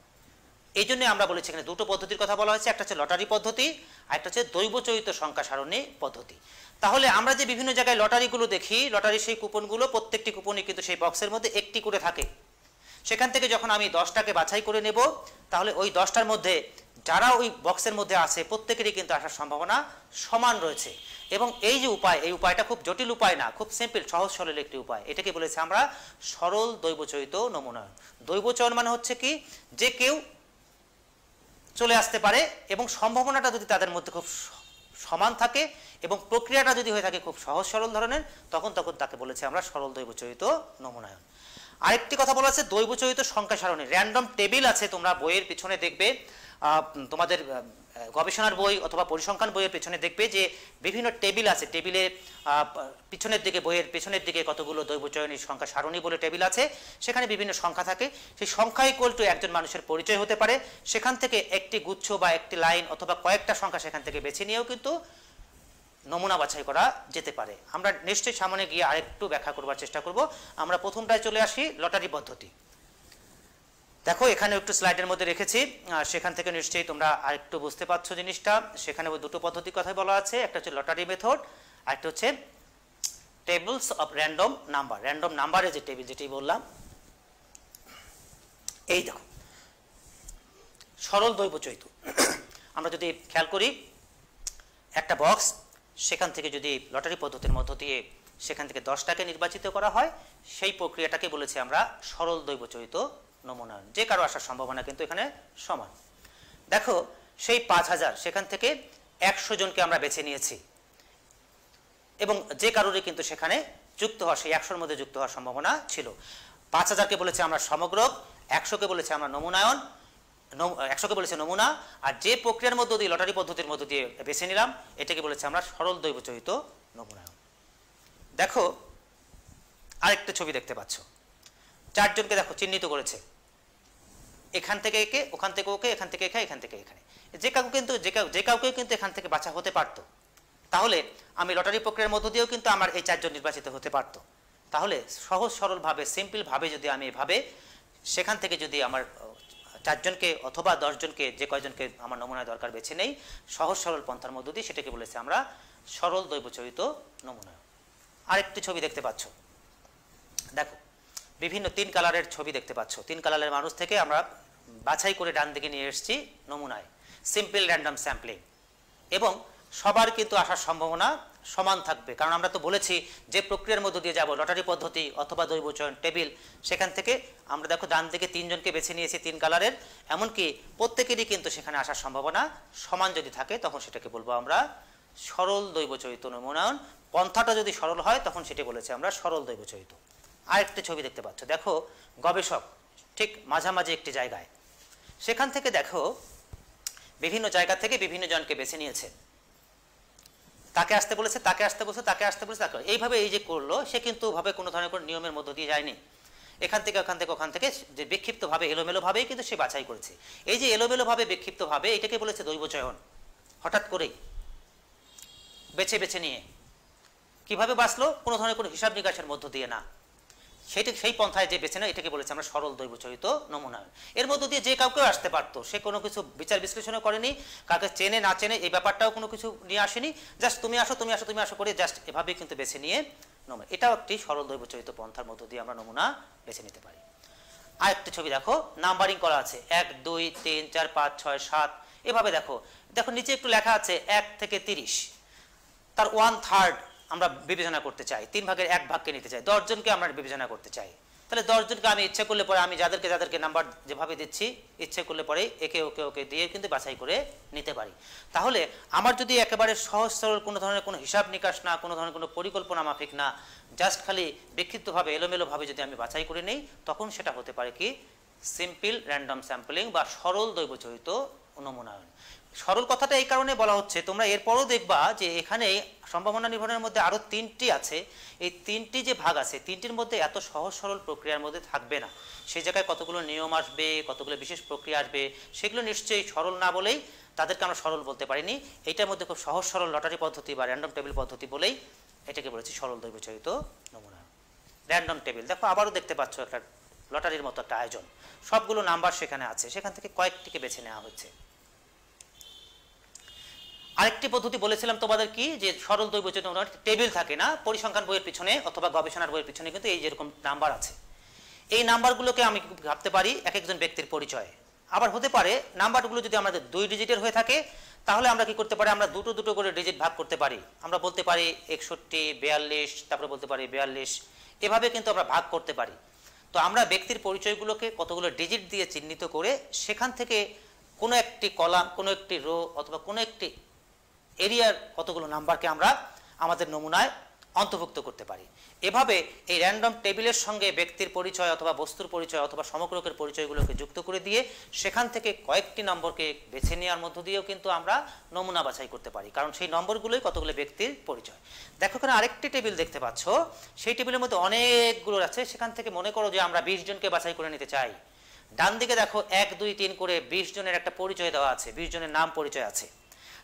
এই জন্য আমরা বলেছি এখানে দুটো পদ্ধতির কথা বলা হয়েছে, একটা হচ্ছে লটারি পদ্ধতি আর একটা হচ্ছে দৈবচয়িত সংখ্যা সারণী পদ্ধতি। তাহলে আমরা যে বিভিন্ন জায়গায় লটারিগুলো দেখি, লটারির সেই কুপনগুলো, প্রত্যেকটি কুপনই কিন্তু সেই বক্সের মধ্যে একটি করে থাকে। সেখান থেকে যখন আমি 10টাকে বাছাই করে নেব, তাহলে ওই 10টার মধ্যে যারা ওই বক্সের মধ্যে আছে প্রত্যেকেরই কিন্তু আসার সম্ভাবনা সমান রয়েছে। এবং এই যে উপায়, এই উপায়টা খুব জটিল উপায় না, খুব সিম্পল, সহজ সরল একটি উপায়। এটাকে বলেছে আমরা সরল দৈবচয়িত নমুনায়ন। দৈবচয়ন মানে হচ্ছে কি, যে কেউ চলে আসতে পারে এবং সম্ভাবনাটা যদি তাদের মধ্যে খুব সমান থাকে এবং প্রক্রিয়াটা যদি হয়ে থাকে খুব সহজ সরল ধরনের, তখন তাকে বলেছে আমরা সরল দৈবচয়িত নমুনায়ন। আরেকটি কথা বলা আছে দৈবচয়িত সংখ্যা সারণী। র্যান্ডম টেবিল আছে, তোমরা বইয়ের পিছনে দেখবে, তোমাদের গবেষণার বই অথবা পরিসংখ্যান বইয়ের পিছনে দেখবে যে বিভিন্ন টেবিল আছে। টেবিলে পিছনের দিকে, বইয়ের পিছনের দিকে কতগুলো দৈবচয়নী সংখ্যা সারণী বলে টেবিল আছে, সেখানে বিভিন্ন সংখ্যা থাকে। সেই সংখ্যা ইকুয়াল টু একজন মানুষের পরিচয় হতে পারে। সেখান থেকে একটি গুচ্ছ বা একটি লাইন অথবা কয়েকটা সংখ্যা সেখান থেকে বেছে নিয়েও কিন্তু নমুনা বাছাই করা যেতে পারে। আমরা নিশ্চয়ই সামনে গিয়ে আরেকটু ব্যাখ্যা করবার চেষ্টা করব। আমরা প্রথমটায় চলে আসি, লটারি পদ্ধতি। দেখো এখানে একটু স্লাইডের মধ্যে রেখেছি, সেখান থেকে নিশ্চয়ই তোমরা আরেকটু বুঝতে পারছো জিনিসটা। সেখানে ওই দুটো পদ্ধতির কথাই বলা আছে, একটা হচ্ছে লটারি মেথড আর একটা হচ্ছে tables of random number. Random নাম্বারের যে টেবিল, যেটি বললাম, এই দেখো সরল দৈবচয়িত। আমরা যদি খেয়াল করি, একটা বক্স, সেখান থেকে যদি লটারি পদ্ধতির মধ্য দিয়ে সেখান থেকে 10টাকে নির্বাচিত করা হয়, সেই প্রক্রিয়াটাকে বলেছি আমরা সরল দৈবচয়িত নমুনায়ন। যে কারো আসার সম্ভাবনা কিন্তু এখানে সমান। দেখো সেই 5000, সেখান থেকে 100 জনকে আমরা বেছে নিয়েছি এবং যে কারোরই কিন্তু সেখানে যুক্ত হওয়া, সেই 100-র মধ্যে যুক্ত হওয়ার সম্ভাবনা ছিল। 5000কে বলেছি আমরা সমগ্রক, 100কে বলেছি আমরা নমুনায়ন, 100কে বলেছে নমুনা। আর যে প্রক্রিয়ার মধ্য দিয়ে, লটারি পদ্ধতির মধ্য দিয়ে বেছে নিলাম, এটাকে বলেছে আমরা সরল দৈবচয়িত নমুনায়ন। দেখো আরেকটা ছবি দেখতে পাচ্ছ, 4 জনকে দেখো চিহ্নিত করেছে, এখান থেকে একে, ওখান থেকে ওকে, এখান থেকে এখানে, এখান থেকে এখানে। যে কাউকে কিন্তু এখান থেকে বাছা হতে পারত। তাহলে আমি লটারি প্রক্রিয়ার মধ্য দিয়েও কিন্তু আমার এই 4 জন নির্বাচিত হতে পারত। তাহলে সহজ সরলভাবে, সিম্পলভাবে যদি আমি এভাবে সেখান থেকে যদি আমার 4 জনকে অথবা 10 জনকে, যে কয়জনকে আমার নমুনায় দরকার বেছে নেই, সহজ সরল পন্থার মধ্য দিয়ে, সেটাকে বলেছে আমরা সরল দৈবচয়িত নমুনায়ন। আরেকটি ছবি দেখতে পাচ্ছ, দেখো বিভিন্ন 3 কালারের ছবি দেখতে পাচ্ছ। 3 কালারের মানুষ থেকে আমরা বাছাই করে ডান দিকে নিয়ে এসেছি নমুনায়, সিম্পল র্যান্ডম স্যাম্পলিং। এবং সবার কিন্তু আসার সম্ভাবনা সমান থাকবে, কারণ আমরা তো বলেছি যে প্রক্রিয়ার মধ্য দিয়ে যাব, লটারি পদ্ধতি অথবা দৈবচয়ন টেবিল, সেখান থেকে আমরা দেখো ডান দিকে 3 জনকে বেছে নিয়েছি 3 কালারের। এমনকি প্রত্যেকেরই কিন্তু সেখানে আসার সম্ভাবনা সমান যদি থাকে, তখন সেটাকে বলবো আমরা সরল দৈবচয়িত নমুনায়ন। পন্থাটা যদি সরল হয় তখন সেটি বলেছে আমরা সরল দৈবচয়িত। আরেকটি ছবি দেখতে পাচ্ছ, দেখো গবেষক ঠিক মাঝামাঝি একটি জায়গায়, সেখান থেকে দেখো বিভিন্ন জায়গা থেকে বিভিন্ন জনকে বেছে নিয়েছে, তাকে আসতে বলেছে, তাকে আসতে বলেছে, তাকে আসতে বলেছে, তাকে, এইভাবে এই যে করলো, সে কিন্তু ভাবে কোনো ধরনের কোনো নিয়মের মধ্য দিয়ে যায়নি। এখান থেকে ওখান থেকে ওখান থেকে যে বিক্ষিপ্তভাবে, এলোমেলোভাবেই কিন্তু সে বাছাই করেছে। এই যে এলোমেলোভাবে, বিক্ষিপ্তভাবে, এটাকে বলেছে দৈবচয়ন। হঠাৎ করেই বেছে বেছে নিয়ে কিভাবে বাঁচলো, কোনো ধরনের কোনো হিসাব নিকাশের মধ্য দিয়ে না, সেই পন্থায় যে বেছে নেয়, এটাকে বলেছে আমরা সরল দৈবচয়িত নমুনায়ন। এর মধ্য দিয়ে যে কাউকেও আসতে পারতো, সে কোনো কিছু বিচার বিশ্লেষণও করেনি, কাকে চেনে না চেনে এই ব্যাপারটাও কোনো কিছু নিয়ে আসেনি, জাস্ট তুমি আসো তুমি আসো তুমি আসো করে জাস্ট এভাবেই কিন্তু বেছে নিয়ে নমুনা। এটাও একটি সরল দৈবচয়িত পন্থার মধ্য দিয়ে আমরা নমুনা বেছে নিতে পারি। আরেকটি ছবি দেখো, নাম্বারিং করা আছে 1 2 3 4 5 6 7, এভাবে দেখো। দেখো নিচে একটু লেখা আছে 1 থেকে 30, তার 1/3 আমরা বিবেচনা করতে চাই, 3 ভাগের 1 ভাগকে নিতে চাই, 10 জনকে আমরা বিবেচনা করতে চাই। তাহলে 10 জনকে আমি ইচ্ছে করলে পরে আমি যাদেরকে নাম্বার যেভাবে দিচ্ছি ইচ্ছে করলে পরে একে ওকে দিয়ে কিন্তু বাছাই করে নিতে পারি। তাহলে আমার যদি একেবারে সহজ সরল কোনো ধরনের কোনো হিসাব নিকাশ না, কোনো ধরনের কোনো পরিকল্পনা মাফিক না, জাস্ট খালি বিক্ষিপ্তভাবে এলোমেলোভাবে যদি আমি বাছাই করে নেই, তখন সেটা হতে পারে কি সিম্পল র্যান্ডম স্যাম্পলিং বা সরল দৈবচরিত নমুনায়ন। সরল কথাটা এই কারণে বলা হচ্ছে, তোমরা এরপরও দেখবা যে এখানে সম্ভাবনা নির্ভরের মধ্যে আরও 3টি আছে। এই 3টি যে ভাগ আছে, 3টির মধ্যে এত সহজ সরল প্রক্রিয়ার মধ্যে থাকবে না। সেই জায়গায় কতগুলো নিয়ম আসবে, কতগুলো বিশেষ প্রক্রিয়া আসবে, সেগুলো নিশ্চয়ই সরল না বলেই তাদেরকে আমরা সরল বলতে পারিনি। এইটার মধ্যে খুব সহজ সরল লটারি পদ্ধতি বা র্যান্ডম টেবিল পদ্ধতি বলেই এটাকে বলেছি সরল দৈবচরিত নমুনা। র্যান্ডম টেবিল দেখো, আবারও দেখতে পাচ্ছ একটা লটারির মতো একটা আয়োজন, সবগুলো নাম্বার সেখানে আছে, সেখান থেকে কয়েকটিকে বেছে নেওয়া হচ্ছে। আরেকটি পদ্ধতি বলেছিলাম তোমাদের কি, যে সরল দৈবচরিত টেবিল থাকে না, পরিসংখ্যান বইয়ের পিছনে অথবা গবেষণার বইয়ের পিছনে কিন্তু এই যেরকম নাম্বার আছে, এই নাম্বারগুলোকে আমি ভাবতে পারি এক একজন ব্যক্তির পরিচয়। আবার হতে পারে নাম্বারগুলো যদি আমাদের 2 ডিজিটের হয়ে থাকে, তাহলে আমরা কি করতে পারি, আমরা দুটো করে ডিজিট ভাগ করতে পারি। আমরা বলতে পারি 61, 42, তারপরে বলতে পারি 42, এভাবে কিন্তু আমরা ভাগ করতে পারি। তো আমরা ব্যক্তির পরিচয়গুলোকে কতগুলো ডিজিট দিয়ে চিহ্নিত করে সেখান থেকে কোনো একটি কলাম, কোনো একটি রো অথবা কোনো একটি এরিয়ার কতগুলো নাম্বারকে আমরা আমাদের নমুনায় অন্তর্ভুক্ত করতে পারি। এভাবে এই র্যান্ডম টেবিলের সঙ্গে ব্যক্তির পরিচয় অথবা বস্তুর পরিচয় অথবা সমগ্রকের পরিচয়গুলোকে যুক্ত করে দিয়ে সেখান থেকে কয়েকটি নম্বরকে বেছে নেওয়ার মধ্য দিয়েও কিন্তু আমরা নমুনা বাছাই করতে পারি, কারণ সেই নম্বরগুলোই কতগুলো ব্যক্তির পরিচয়। দেখো এখানে আরেকটি টেবিল দেখতে পাচ্ছ, সেই টেবিলের মধ্যে অনেকগুলো আছে, সেখান থেকে মনে করো যে আমরা 20 জনকে বাছাই করে নিতে চাই। ডান দিকে দেখো 1, 2, 3 করে 20 জনের একটা পরিচয় দেওয়া আছে, 20 জনের নাম পরিচয় আছে।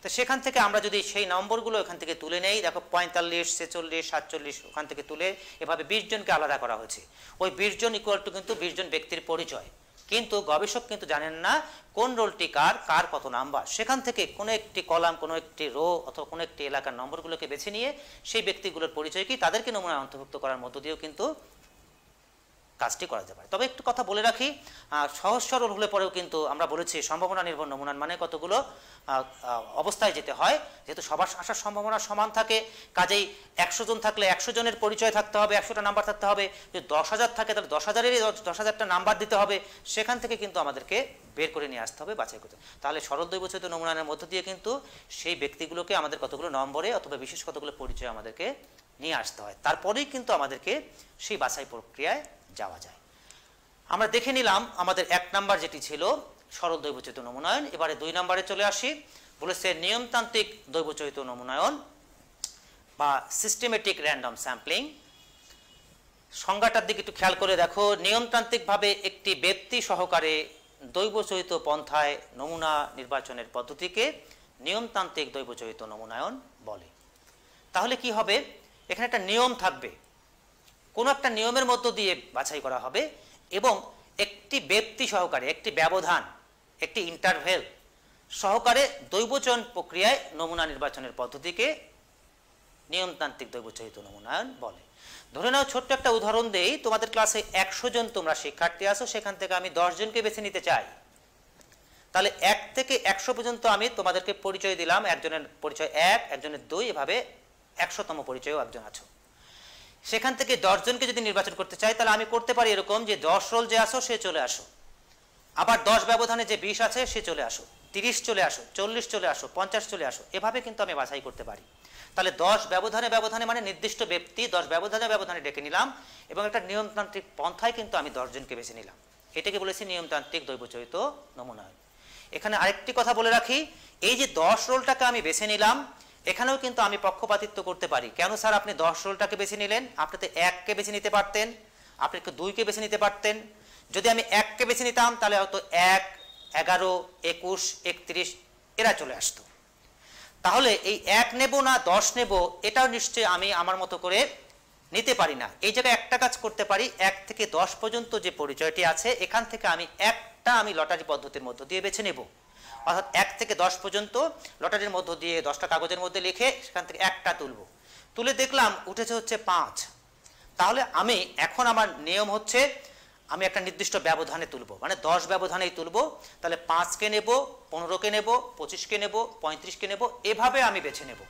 তো সেখান থেকে আমরা যদি সেই নম্বরগুলো এখান থেকে তুলে নেই, দেখো 45, 46, 47 ওখান থেকে তুলে এভাবে 20 জনকে আলাদা করা হয়েছে। ওই 20 জন ইকুয়াল টু কিন্তু 20 জন ব্যক্তির পরিচয়, কিন্তু গবেষক কিন্তু জানেন না কোন রোলটি কার কত নাম্বার। সেখান থেকে কোনো একটি কলাম, কোনো একটি রো অথবা কোনো একটি এলাকার নম্বরগুলোকে বেছে নিয়ে সেই ব্যক্তিগুলোর পরিচয় কি তাদেরকে নমুনায় অন্তর্ভুক্ত করার মধ্য দিয়েও কিন্তু কাজটি করা যেতে পারে। তবে একটু কথা বলে রাখি, সহজ সরল হলে পরেও কিন্তু আমরা বলেছি সম্ভাবনা নির্ভর নমুনার মানে কতগুলো অবস্থায় যেতে হয়, যেহেতু সবার আসার সম্ভাবনা সমান থাকে, কাজেই 100 জন থাকলে 100 জনের পরিচয় থাকতে হবে, 100টা নাম্বার থাকতে হবে। যদি 10,000 থাকে তাহলে 10,000-এরই 10,000টা নাম্বার দিতে হবে। সেখান থেকে কিন্তু আমাদেরকে বের করে নিয়ে আসতে হবে, বাছাই করতে। তাহলে সরল দৈবচরিত নমুনার মধ্য দিয়ে কিন্তু সেই ব্যক্তিগুলোকে আমাদের কতগুলো নম্বরে অথবা বিশেষ কতগুলো পরিচয় আমাদেরকে নিয়ে আসতে হয়, তারপরেই কিন্তু আমাদেরকে সেই বাছাই প্রক্রিয়ায় যাওয়া যায়। আমরা দেখে নিলাম আমাদের 1 নাম্বার যেটি ছিল সরল দৈবচরিত নমুনায়ন। এবারে 2 নাম্বারে চলে আসি, বলেছে নিয়মতান্ত্রিক দৈবচরিত নমুনায়ন বা সিস্টেমেটিক র্যান্ডম স্যাম্পলিং। সংজ্ঞাটার দিকে একটু খেয়াল করে দেখো, নিয়মতান্ত্রিকভাবে একটি ব্যক্তি সহকারে দৈবচরিত পন্থায় নমুনা নির্বাচনের পদ্ধতিকে নিয়মতান্ত্রিক দৈবচরিত নমুনায়ন বলে। তাহলে কি হবে, এখানে একটা নিয়ম থাকবে, কোনো একটা নিয়মের মধ্য দিয়ে বাছাই করা হবে এবং একটি ব্যক্তি সহকারে, একটি ব্যবধান, একটি ইন্টারভেল সহকারে দৈবচয়ন প্রক্রিয়ায় নমুনা নির্বাচনের পদ্ধতিকে নিয়মতান্ত্রিক দৈবচরিত নমুনায়ন বলে। ধরে নাও ছোট্ট একটা উদাহরণ দেই, তোমাদের ক্লাসে 100 জন তোমরা শিক্ষার্থী আসো, সেখান থেকে আমি 10 জনকে বেছে নিতে চাই। তাহলে 1 থেকে 100 পর্যন্ত আমি তোমাদেরকে পরিচয় দিলাম, একজনের পরিচয় 1, একজনের 2, এভাবে 100তম পরিচয়ও একজন আছো। সেখান থেকে 10 জনকে যদি নির্বাচন করতে চাই, তাহলে আমি করতে পারি এরকম যে 10 রোল যে আসো সে চলে আসো, আবার 10 ব্যবধানে যে 20 আছে সে চলে আসো, 30 চলে আসো, 40 চলে আসো, 50 চলে আসো, এভাবে কিন্তু আমি বাছাই করতে পারি। তাহলে 10 ব্যবধানে মানে নির্দিষ্ট ব্যক্তি 10 ব্যবধানে ডেকে নিলাম এবং একটা নিয়মতান্ত্রিক পন্থায় কিন্তু আমি 10 জনকে বেছে নিলাম। এটাকে বলেছি নিয়মতান্ত্রিক দৈবচরিত নমুনায়ন। এখানে আরেকটি কথা বলে রাখি, এই যে 10 রোলটাকে আমি বেছে নিলাম, এখানেও কিন্তু আমি পক্ষপাতিত্ব করতে পারি। কেন স্যার আপনি 10 রোলটাকে বেছে নিলেন? আপনি তো 1কে বেছে নিতে পারতেন, আপনি 2কে বেছে নিতে পারতেন। যদি আমি 1কে বেছে নিতাম তাহলে হয়তো 1, 11, 21, 31 এরা চলে আসতো। তাহলে এই 1 নেব না 10 নেব, এটাও নিশ্চয়ই আমি আমার মতো করে নিতে পারি না। এই জায়গায় একটা কাজ করতে পারি, 1 থেকে 10 পর্যন্ত যে পরিচয়টি আছে এখান থেকে আমি একটা লটারি পদ্ধতির মধ্য দিয়ে বেছে নেব। অর্থাৎ 1 থেকে 10 পর্যন্ত লটারির মধ্য দিয়ে 10টা কাগজের মধ্যে লিখে সেখান থেকে একটা তুলব, তুলে দেখলাম উঠেছে হচ্ছে 5। তাহলে আমি এখন আমার নিয়ম হচ্ছে আমি একটা নির্দিষ্ট ব্যবধানে তুলব, মানে 10 ব্যবধানেই তুলব। তাহলে 5কে নেব, 15কে নেব, 25কে নেব, 35কে নেব, এভাবে আমি বেছে নেব।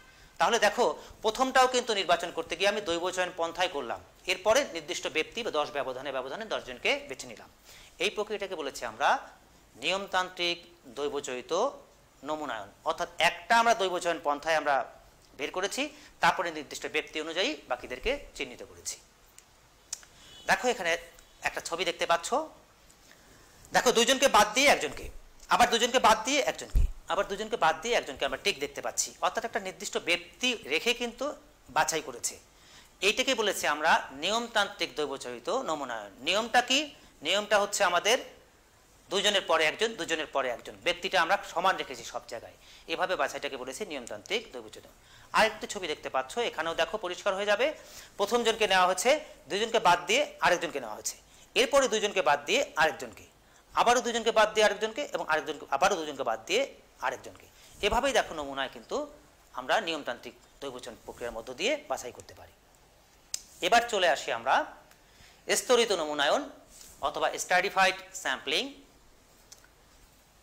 তাহলে দেখো প্রথমটাও কিন্তু নির্বাচন করতে গিয়ে আমি দৈবচয়ন পন্থায় করলাম, এরপরে নির্দিষ্ট ব্যক্তি বা 10 ব্যবধানে 10 জনকে বেছে নিলাম। এই প্রক্রিয়াটাকে বলেছি আমরা নিয়মতান্ত্রিক দৈবচয়িত নমুনায়ন। অর্থাৎ একটা আমরা দৈবচয়ন পন্থায় আমরা বের করেছি, তারপরে নির্দিষ্ট ব্যক্তি অনুযায়ী বাকিদেরকে চিহ্নিত করেছি। দেখো এখানে একটা ছবি দেখতে পাচ্ছ, দেখো দুইজনকে বাদ দিয়ে একজনকে, আবার দুজনকে বাদ দিয়ে একজনকে, আবার দুজনকে বাদ দিয়ে একজনকে আমরা টিক দেখতে পাচ্ছি। অর্থাৎ একটা নির্দিষ্ট ব্যক্তি রেখে কিন্তু বাছাই করেছে। এইটাকে বলেছি আমরা নিয়মতান্ত্রিক দৈবচয়িত নমুনায়ন। নিয়মটা কি? নিয়মটা হচ্ছে আমাদের দুজনের পরে একজন, দুজনের পরে একজন, ব্যক্তিটা আমরা সমান রেখেছি সব জায়গায়, এভাবে বাছাইটাকে বলেছি নিয়মতান্ত্রিক দৈবচয়িত। আরেকটি ছবি দেখতে পাচ্ছ, এখানেও দেখো পরিষ্কার হয়ে যাবে, প্রথম জনকে নেওয়া হয়েছে, দুজনকে বাদ দিয়ে আরেকজনকে নেওয়া হয়েছে, এরপরে দুজনকে বাদ দিয়ে আরেকজনকে, আবারও দুজনকে বাদ দিয়ে আরেকজনকে, এবং আরেকজনকে আবারও দুজনকে বাদ দিয়ে আরেকজনকে। এভাবেই দেখো নমুনায় কিন্তু আমরা নিয়মতান্ত্রিক দৈবচয়ন প্রক্রিয়ার মধ্য দিয়ে বাছাই করতে পারি। এবার চলে আসি আমরা স্তরিত নমুনায়ন অথবা স্ট্র্যাটিফাইড স্যাম্পলিং।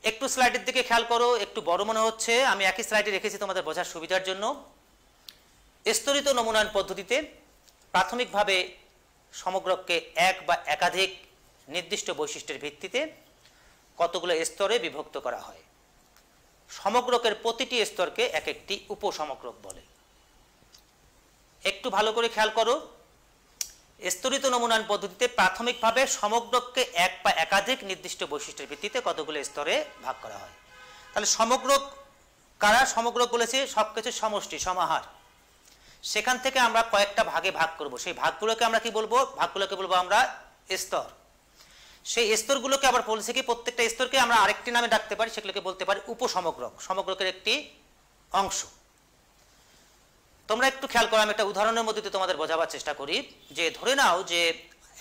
একটু স্লাইডের দিকে খেয়াল করো, একটু বড় মনে হচ্ছে, আমি একই স্লাইডে রেখেছি তোমাদের বোঝার সুবিধার জন্য। স্তরিত নমুনায়ন পদ্ধতিতে প্রাথমিকভাবে সমগ্রকে এক বা একাধিক নির্দিষ্ট বৈশিষ্ট্যের ভিত্তিতে কতগুলো স্তরে বিভক্ত করা হয়। সমগ্রকের প্রতিটি স্তরকে এক একটি উপসমগ্রক বলে। একটু ভালো করে খেয়াল করো, স্তরিত নমুনায়ন পদ্ধতিতে প্রাথমিকভাবে সমগ্রকে এক বা একাধিক নির্দিষ্ট বৈশিষ্ট্যের ভিত্তিতে কতগুলো স্তরে ভাগ করা হয়। তাহলে সমগ্রক কারা? সমগ্রক বলেছে সবকিছু সমষ্টি, সমাহার। সেখান থেকে আমরা কয়েকটা ভাগে ভাগ করব, সেই ভাগগুলোকে আমরা কি বলবো? ভাগগুলোকে বলবো আমরা স্তর। সেই স্তরগুলোকে আবার বলছে কি, প্রত্যেকটা স্তরকে আমরা আরেকটি নামে ডাকতে পারি, সেগুলোকে বলতে পারি উপসমগ্রক, সমগ্রকের একটি অংশ। তোমরা একটু খেয়াল করো, আমি একটা উদাহরণের মধ্যে তোমাদের বোঝাবার চেষ্টা করি। যে ধরে নাও যে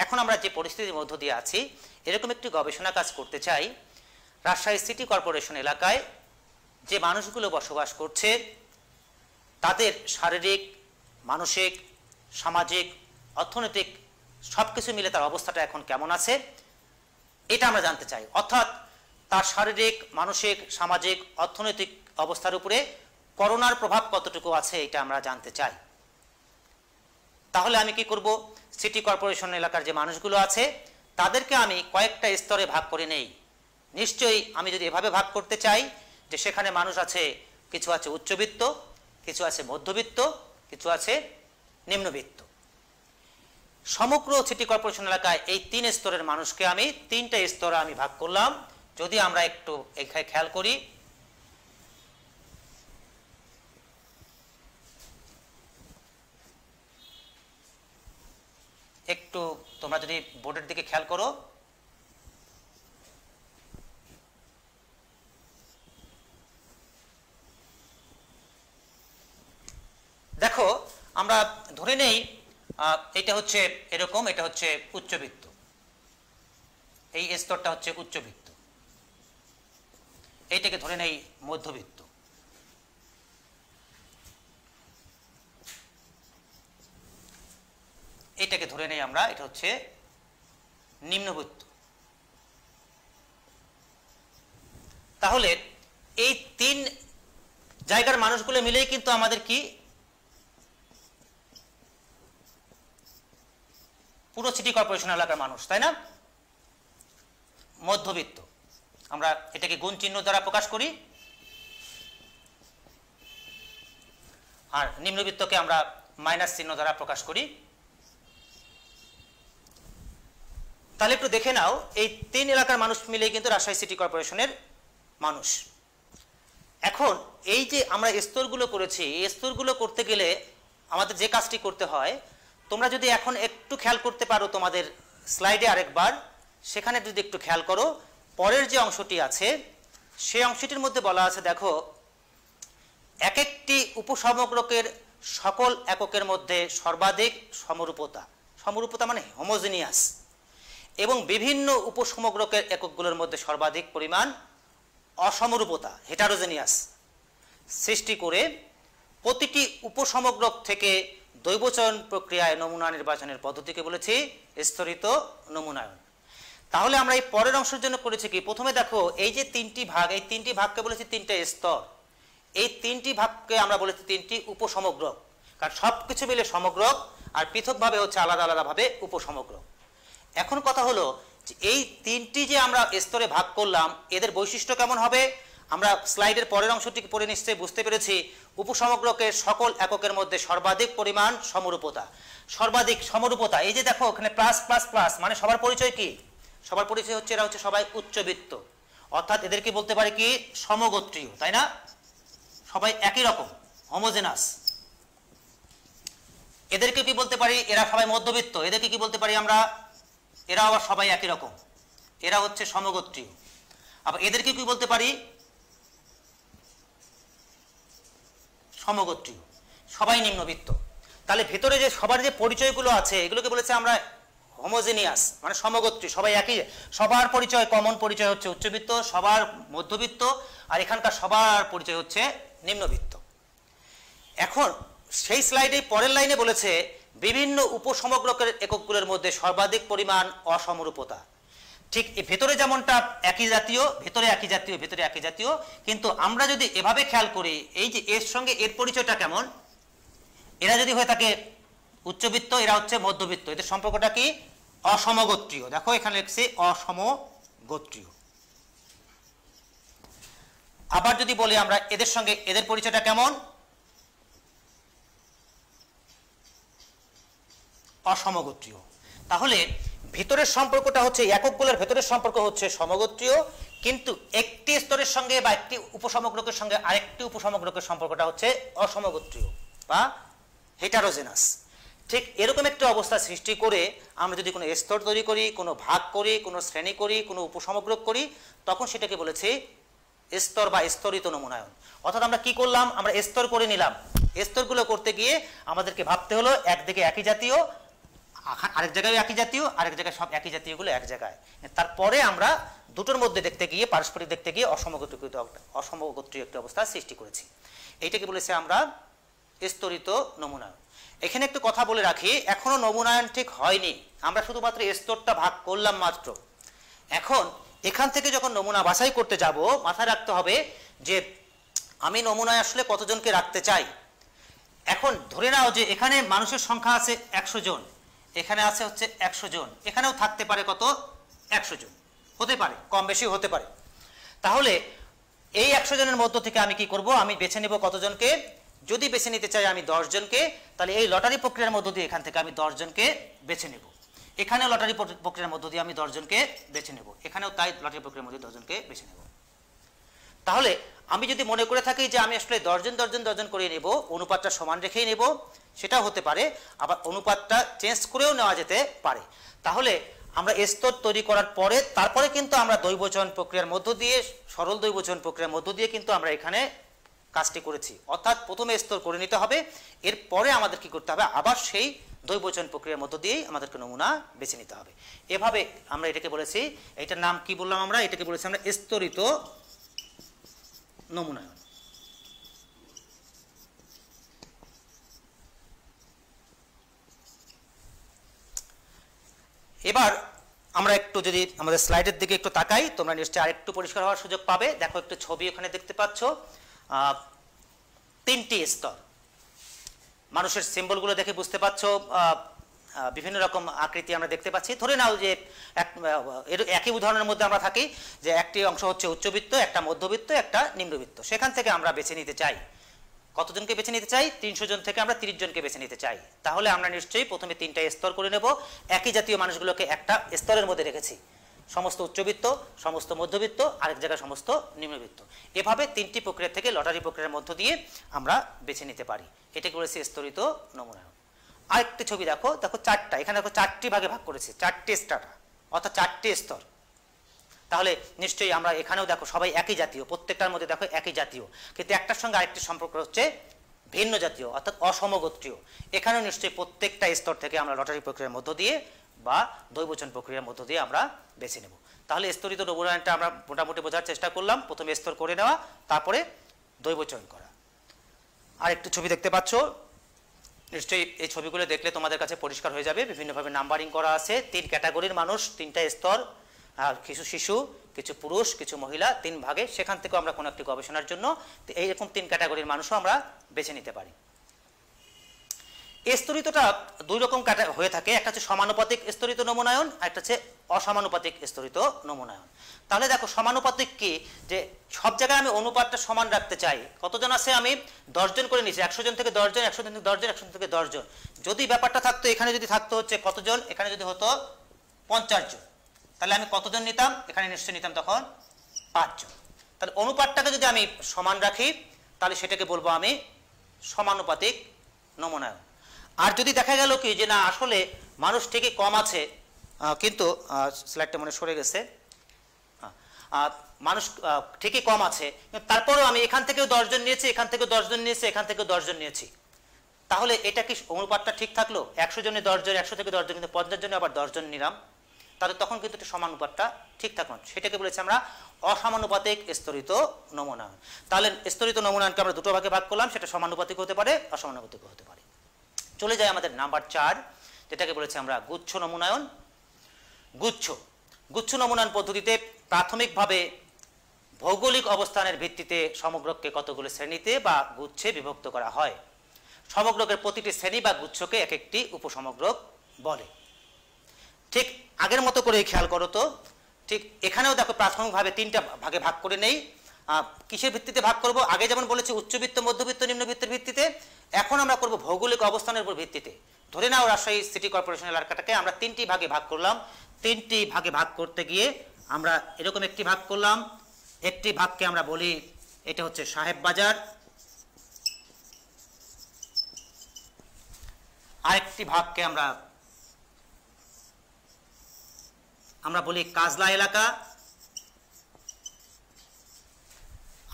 এখন আমরা যে পরিস্থিতির মধ্য দিয়ে আছি, এরকম একটি গবেষণা কাজ করতে চাই রাজশাহী সিটি কর্পোরেশন এলাকায় যে মানুষগুলো বসবাস করছে তাদের শারীরিক, মানসিক, সামাজিক, অর্থনৈতিক সব কিছু মিলে তার অবস্থাটা এখন কেমন আছে এটা আমরা জানতে চাই। অর্থাৎ তার শারীরিক, মানসিক, সামাজিক, অর্থনৈতিক অবস্থার উপরে করোনার প্রভাব কতটুকু আছে এটা আমরা জানতে চাই। তাহলে আমি কি করব? সিটি কর্পোরেশন এলাকার যে মানুষগুলো আছে তাদেরকে আমি কয়েকটা স্তরে ভাগ করে নেই। নিশ্চয়ই আমি যদি এভাবে ভাগ করতে চাই যে সেখানে মানুষ আছে, কিছু আছে উচ্চবিত্ত, কিছু আছে মধ্যবিত্ত, কিছু আছে নিম্নবিত্ত। সমগ্র সিটি কর্পোরেশন এলাকায় এই 3 স্তরের মানুষকে আমি 3টা স্তরে আমি ভাগ করলাম। যদি আমরা একটু এখানে খেয়াল করি, একটু তোমরা যদি বোর্ডের দিকে খেয়াল করো, দেখো আমরা ধরে নেই এটা হচ্ছে এরকম, এটা হচ্ছে উচ্চবিত্ত, এই স্তরটা হচ্ছে উচ্চবিত্ত, এইটাকে ধরে নেই মধ্যবিত্ত, এটাকে ধরে নেই আমরা এটা হচ্ছে নিম্নবিত্ত। তাহলে এই 3 জায়গার মানুষগুলো মিলেই কিন্তু আমাদের কি পুরো সিটি কর্পোরেশন এলাকার মানুষ, তাই না? মধ্যবিত্ত আমরা এটাকে গুণ চিহ্ন দ্বারা প্রকাশ করি, আর নিম্নবিত্তকে আমরা মাইনাস চিহ্ন দ্বারা প্রকাশ করি। তাহলে একটু দেখে নাও, এই 3 এলাকার মানুষ মিলেই কিন্তু রাজশাহী সিটি কর্পোরেশনের মানুষ। এখন এই যে আমরা স্তরগুলো করেছি, এই স্তরগুলো করতে গেলে আমাদের যে কাজটি করতে হয়, তোমরা যদি এখন একটু খেয়াল করতে পারো তোমাদের স্লাইডে আরেকবার, সেখানে যদি একটু খেয়াল করো, পরের যে অংশটি আছে সেই অংশটির মধ্যে বলা আছে, দেখো এক একটি উপসমগ্রকের সকল এককের মধ্যে সর্বাধিক সমরূপতা, সমরূপতা মানে হোমোজিনিয়াস, এবং বিভিন্ন উপসমগ্রকের এককগুলোর মধ্যে সর্বাধিক পরিমাণ অসমরূপতা, হেটারোজেনিয়াস সৃষ্টি করে প্রতিটি উপসমগ্রক থেকে দৈবচয়ন প্রক্রিয়ায় নমুনা নির্বাচনের পদ্ধতিকে বলেছি স্তরিত নমুনায়ন। তাহলে আমরা এই পরের অংশের জন্য করেছি কি, প্রথমে দেখো এই যে 3টি ভাগ, এই 3টি ভাগকে বলেছি 3টে স্তর। এই তিনটি ভাগকে আমরা বলেছি তিনটি উপসমগ্রক, কারণ সব কিছু মিলে সমগ্রক আর পৃথকভাবে হচ্ছে আলাদা আলাদাভাবে উপসমগ্রক। এখন কথা হলো যে এই তিনটি যে আমরা স্তরে ভাগ করলাম এদের বৈশিষ্ট্য কেমন হবে? আমরা স্লাইডের পরের অংশটি পড়ে নিশ্চয়ই বুঝতে পেরেছি। উপসমগ্রকের সকল এককের মধ্যে সর্বাধিক পরিমাণ সমরূপতা। সর্বাধিক সমরূপতা, এই যে দেখো এখানে প্লাস প্লাস প্লাস, মানে সবার পরিচয় কি? সবার পরিচয় হচ্ছে এরা হচ্ছে সবাই উচ্চবিত্ত, অর্থাৎ এদেরকে বলতে পারে কি সমগোত্রীয়, তাই না? সবাই একই রকম, হোমোজেনাস। এদেরকে কি বলতে পারি? এরা সবাই মধ্যবিত্ত। এদেরকে কি বলতে পারি আমরা? এরা আবার সবাই একই রকম, এরা হচ্ছে সমগোত্রীয়। আবার এদেরকে কি বলতে পারি? সমগোত্রীয়। সবাই নিম্নবিত্ত। তাহলে ভেতরে যে সবার যে পরিচয়গুলো আছে এগুলোকে বলেছে আমরা হোমোজেনিয়াস, মানে সমগোত্রী, সবাই একই। সবার পরিচয়, কমন পরিচয় হচ্ছে উচ্চবিত্ত, সবার মধ্যবিত্ত, আর এখানকার সবার পরিচয় হচ্ছে নিম্নবিত্ত। এখন সেই স্লাইডে পরের লাইনে বলেছে বিভিন্ন উপসমগ্রকের এককগুলোর মধ্যে সর্বাধিক পরিমাণ অসমরূপতা। ঠিক ভেতরে যেমনটা একই জাতীয়, ভেতরে একই জাতীয়, ভেতরে একই জাতীয়, কিন্তু আমরা যদি এভাবে খেয়াল করি এই যে এর সঙ্গে এর পরিচয়টা কেমন, এরা যদি হয়ে থাকে উচ্চবিত্ত, এরা হচ্ছে মধ্যবিত্ত, এদের সম্পর্কটা কি? অসমগোত্রীয়। দেখো এখানে লিখছে অসমগোত্রীয়। আবার যদি বলি আমরা এদের সঙ্গে এদের পরিচয়টা কেমন? অসমগোত্রীয়। তাহলে ভিতরের সম্পর্কটা হচ্ছে এককগুলোর ভেতরের সম্পর্ক হচ্ছে সমগোত্রীয়, কিন্তু একটি স্তরের সঙ্গে বা একটি উপসমগ্রকের সঙ্গে আরেকটি উপসমগ্রকের সম্পর্কটা হচ্ছে অসমগোত্রীয় বা হেটারোজেনাস। ঠিক এরকম একটা অবস্থা সৃষ্টি করে আমরা যদি কোনো স্তর তৈরি করি, কোনো ভাগ করি, কোনো শ্রেণী করি, কোনো উপসমগ্রক করি, তখন সেটাকে বলেছি স্তর বা স্তরিত নমুনায়ন। অর্থাৎ আমরা কি করলাম? আমরা স্তর করে নিলাম। স্তরগুলো করতে গিয়ে আমাদেরকে ভাবতে হলো একদিকে একই জাতীয়, আরেক জায়গায় একই জাতীয়, আরেক জায়গায় সব একই জাতীয়গুলো এক জায়গায়। তারপরে আমরা দুটোর মধ্যে দেখতে গিয়ে, পারস্পরিক দেখতে গিয়ে অসমগোত্রীয় একটি অবস্থা সৃষ্টি করেছি। এইটাকে বলেছি আমরা স্তরিত নমুনায়ন। এখানে একটু কথা বলে রাখি, এখনো নমুনায়ন ঠিক হয়নি, আমরা শুধুমাত্র স্তরটা ভাগ করলাম মাত্র। এখন এখান থেকে যখন নমুনা বাছাই করতে যাব, মাথায় রাখতে হবে যে আমি নমুনায় আসলে কতজনকে রাখতে চাই। এখন ধরে নাও যে এখানে মানুষের সংখ্যা আছে 100 জন, এখানে আছে হচ্ছে 100 জন, এখানেও থাকতে পারে কত? 100 জন, হতে পারে, কম বেশি হতে পারে। তাহলে এই 100 জনের মধ্য থেকে আমি কি করব? আমি বেছে নেব কতজনকে? যদি বেছে নিতে চাই আমি 10 জনকে, তাহলে এই লটারি প্রক্রিয়ার মধ্য দিয়ে এখান থেকে আমি 10 জনকে বেছে নেব। এখানেও লটারি প্রক্রিয়ার মধ্য দিয়ে আমি 10 জনকে বেছে নেব, এখানেও তাই লটারি প্রক্রিয়ার মধ্যে 10 জনকে বেছে নেব। তাহলে আমি যদি মনে করে থাকি যে আমি আসলে 10 জন 10 জন 10 জন করে নেব, অনুপাতটা সমান রেখেই নেব, সেটাও হতে পারে, আবার অনুপাতটা চেঞ্জ করেও নেওয়া যেতে পারে। তাহলে আমরা স্তর তৈরি করার পরে তারপরে কিন্তু আমরা দৈবচয়ন প্রক্রিয়ার মধ্য দিয়ে, সরল দৈবচয়ন প্রক্রিয়ার মধ্য দিয়ে কিন্তু আমরা এখানে কাজটি করেছি। অর্থাৎ প্রথমে স্তর করে নিতে হবে, এরপরে আমাদের কি করতে হবে? আবার সেই দৈবচয়ন প্রক্রিয়ার মধ্য দিয়েই আমাদেরকে নমুনা বেছে নিতে হবে। এভাবে আমরা এটাকে বলেছি, এটার নাম কি বললাম আমরা? এটাকে বলেছি আমরা স্তরিত নমুনায়ন। এবার আমরা একটু যদি আমাদের স্লাইডের দিকে একটু তাকাই, তোমরা নিশ্চয়ই আরেকটু পরিষ্কার হওয়ার সুযোগ পাবে। দেখো একটু ছবি ওখানে দেখতে পাচ্ছ, 3টি স্তর। মানুষের সিম্বলগুলো দেখে বুঝতে পারছো বিভিন্ন রকম আকৃতি আমরা দেখতে পাচ্ছি। ধরে নাও যে একই উদাহরণের মধ্যে আমরা থাকি যে একটি অংশ হচ্ছে উচ্চবিত্ত, একটা মধ্যবিত্ত, একটা নিম্নবিত্ত। সেখান থেকে আমরা বেছে নিতে চাই কতজনকে বেছে নিতে চাই? 300 জন থেকে আমরা 30 জনকে বেছে নিতে চাই। তাহলে আমরা নিশ্চয়ই প্রথমে 3টা স্তর করে নেব। একই জাতীয় মানুষগুলোকে একটা স্তরের মধ্যে রেখেছি, সমস্ত উচ্চবিত্ত, সমস্ত মধ্যবিত্ত, আরেক জায়গায় সমস্ত নিম্নবিত্ত। এভাবে 3টি প্রক্রিয়া থেকে লটারি প্রক্রিয়ার মধ্য দিয়ে আমরা বেছে নিতে পারি। এটাকে বলেছি স্তরিত নমুনায়ন। আরেকটি ছবি দেখো, দেখো 4টা, এখানে দেখো 4টি ভাগে ভাগ করেছি, 4টি স্ট্রাটা, অর্থাৎ 4টি স্তর। তাহলে নিশ্চয়ই আমরা এখানেও দেখো সবাই একই জাতীয়, প্রত্যেকটার মধ্যে দেখো একই জাতীয়, কিন্তু একটার সঙ্গে আরেকটি সম্পর্ক হচ্ছে ভিন্ন জাতীয়, অর্থাৎ অসমগোত্রীয়। এখানেও নিশ্চয়ই প্রত্যেকটা স্তর থেকে আমরা লটারি প্রক্রিয়ার মধ্য দিয়ে বা দৈবচয়ন প্রক্রিয়ার মধ্য দিয়ে আমরা বেছে নেব। তাহলে স্তরিত নমুনায়নটা আমরা মোটামুটি বোঝার চেষ্টা করলাম। প্রথমে স্তর করে নেওয়া, তারপরে দৈবচয়ন করা। আর একটু ছবি দেখতে পাচ্ছ, নিশ্চয়ই এই ছবিগুলো দেখলে তোমাদের কাছে পরিষ্কার হয়ে যাবে। বিভিন্নভাবে নাম্বারিং করা আছে, 3 ক্যাটাগরির মানুষ, 3টা স্তর, আর কিছু শিশু, কিছু পুরুষ, কিছু মহিলা, 3 ভাগে, সেখান থেকে আমরা কোনো একটি গবেষণার জন্য এইরকম 3 ক্যাটাগরির মানুষও আমরা বেছে নিতে পারি। স্তরিতটা 2 রকম হয়ে থাকে, একটা হচ্ছে সমানুপাতিক স্তরিত নমুনায়ন, আর একটা হচ্ছে অসমানুপাতিক স্তরিত নমুনায়ন। তাহলে দেখো সমানুপাতিক কি, যে সব জায়গায় আমি অনুপাতটা সমান রাখতে চাই। কতজন আছে, আমি 10 জন করে নিয়েছি, 100 জন থেকে 10 জন, 100 জন থেকে 10 জন, 100 জন থেকে 10 জন। যদি ব্যাপারটা থাকতো এখানে, যদি থাকতো হচ্ছে কতজন, এখানে যদি হতো 50 জন, তাহলে আমি কতজন নিতাম, এখানে নিশ্চয়ই নিতাম তখন 5 জন। তাহলে অনুপাতটাকে যদি আমি সমান রাখি তাহলে সেটাকে বলবো আমি সমানুপাতিক নমুনায়ন। আর যদি দেখা গেল কি যে না আসলে মানুষ ঠিকই কম আছে, কিন্তু স্লাইডটা মনে সরে গেছে, মানুষ ঠিকই কম আছে, তারপরেও আমি এখান থেকেও 10 জন নিয়েছি, এখান থেকেও 10 জন নিয়েছি, এখান থেকেও 10 জন নিয়েছি, তাহলে এটা কি অনুপাতটা ঠিক থাকলো? 100 জনে 10 জন, 100 থেকে 10 জন, কিন্তু 50 জনে আবার 10 জন নিলাম, তাহলে তখন কিন্তু এটা সমানুপাতটা ঠিক থাকলো। সেটাকে বলেছি আমরা অসমানুপাতিক স্তরিত নমুনায়ন। তাহলে স্তরিত নমুনায়নকে আমরা 2 ভাগে ভাগ করলাম, সেটা সমানুপাতিক হতে পারে, অসমানুপাতিক হতে পারে। চলে যায় আমাদের নাম্বার 4, যেটাকে বলেছি আমরা গুচ্ছ নমুনায়ন। গুচ্ছ নমুনায়ন পদ্ধতিতে প্রাথমিকভাবে ভৌগোলিক অবস্থানের ভিত্তিতে সমগ্রকে কতগুলো শ্রেণীতে বা গুচ্ছে বিভক্ত করা হয়। সমগ্রকের প্রতিটি শ্রেণী বা গুচ্ছকে এক একটি উপসমগ্রক বলে। ঠিক আগের মতো করে খেয়াল করো তো, ঠিক এখানেও দেখো প্রাথমিকভাবে 3টা ভাগে ভাগ করে নেই। কিসের ভিত্তিতে ভাগ করব? আগে যেমন বলেছি উচ্চবিত্ত, মধ্যবিত্ত, নিম্নবিত্তের ভিত্তিতে, এখন আমরা করব ভৌগোলিক অবস্থানের উপর ভিত্তিতে। ধরে নাও রাজশাহী সিটি কর্পোরেশন এলাকাটাকে আমরা 3টি ভাগে ভাগ করলাম। 3টি ভাগে ভাগ করতে গিয়ে আমরা এরকম একটি ভাগ করলাম। একটি ভাগকে আমরা বলি এটা হচ্ছে সাহেব বাজার, আরেকটি ভাগকে আমরা বলি কাজলা এলাকা,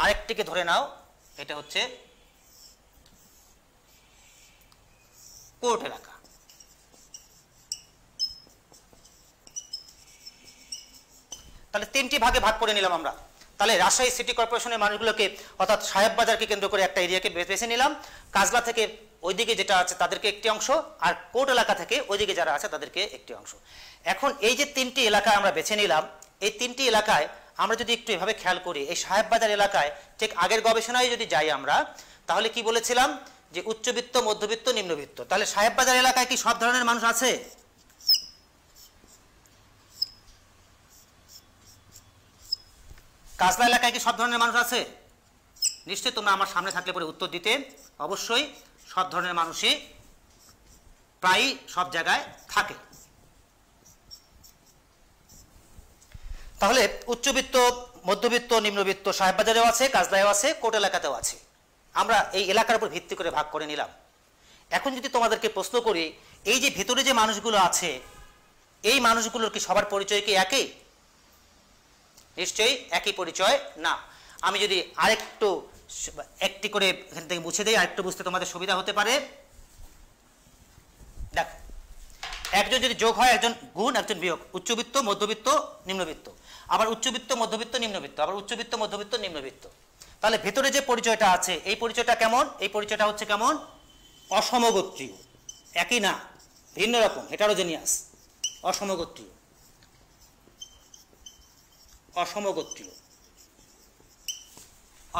আরেকটিকে ধরে নাও এটা হচ্ছে কোর্ট এলাকা। তাহলে 3টি ভাগে ভাগ করে নিলাম আমরা। তাহলে রাজশাহী সিটি কর্পোরেশনের মানুষগুলোকে, অর্থাৎ সাহেব বাজারকে কেন্দ্র করে একটা এরিয়াকে বেছে নিলাম, কাজলা থেকে ওইদিকে যেটা আছে তাদেরকে একটি অংশ, আর কোর্ট এলাকা থেকে ওইদিকে যারা আছে তাদেরকে একটি অংশ। এখন এই যে 3টি এলাকা আমরা বেছে নিলাম, এই 3টি এলাকায় আমরা যদি একটু এভাবে খেয়াল করি, এই সাহেব বাজার এলাকায় ঠিক আগের গবেষণায় যদি যাই আমরা, তাহলে কি বলেছিলাম যে উচ্চবিত্ত, মধ্যবিত্ত, নিম্নবিত্ত। তাহলে সাহেব বাজার এলাকায় কি সব ধরনের মানুষ আছে? কাজলা এলাকায় কি সব ধরনের মানুষ আছে? নিশ্চয়ই তোমরা আমার সামনে থাকলে পরে উত্তর দিতে। অবশ্যই সব ধরনের মানুষই প্রায় সব জায়গায় থাকে। তাহলে উচ্চবিত্ত, মধ্যবিত্ত, নিম্নবিত্ত সাহেব বাজারেও আছে, কাজলায়ও আছে, কোর্ট এলাকাতেও আছে। আমরা এই এলাকার উপর ভিত্তি করে ভাগ করে নিলাম। এখন যদি তোমাদেরকে প্রশ্ন করি, এই যে ভেতরে যে মানুষগুলো আছে, এই মানুষগুলোর কি সবার পরিচয় কি একই? নিশ্চয়ই একই পরিচয় না। আমি যদি আরেকটু একটি করে এখান থেকে মুছে দিই, আরেকটু বুঝতে তোমাদের সুবিধা হতে পারে। দেখো, একজন যদি যোগ হয়, একজন গুণ, একজন বিয়োগ। উচ্চবিত্ত, মধ্যবিত্ত, নিম্নবিত্ত, আবার উচ্চবিত্ত, মধ্যবিত্ত, নিম্নবিত্ত, আবার উচ্চবিত্ত, মধ্যবিত্ত, নিম্নবিত্ত। তাহলে ভেতরে যে পরিচয়টা আছে, এই পরিচয়টা কেমন? এই পরিচয়টা হচ্ছে কেমন? অসমগোত্রীয়। একই না, ভিন্ন রকম, হেটারোজেনিয়াস, অসমগোত্রীয়। অসমগোত্রীয়,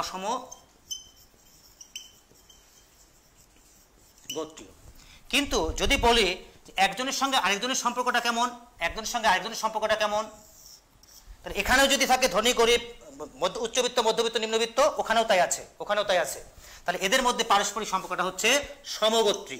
অসমগোত্রীয়। কিন্তু যদি বলি একজনের সঙ্গে আরেকজনের সম্পর্কটা কেমন, একজনের সঙ্গে আরেকজনের সম্পর্কটা কেমন, তাহলে এখানেও যদি থাকে ধনী গরিব, উচ্চবিত্ত, মধ্যবিত্ত, নিম্নবিত্ত, ওখানেও তাই আছে, ওখানেও তাই আছে। তাহলে এদের মধ্যে পারস্পরিক সম্পর্কটা হচ্ছে সমগোত্রী।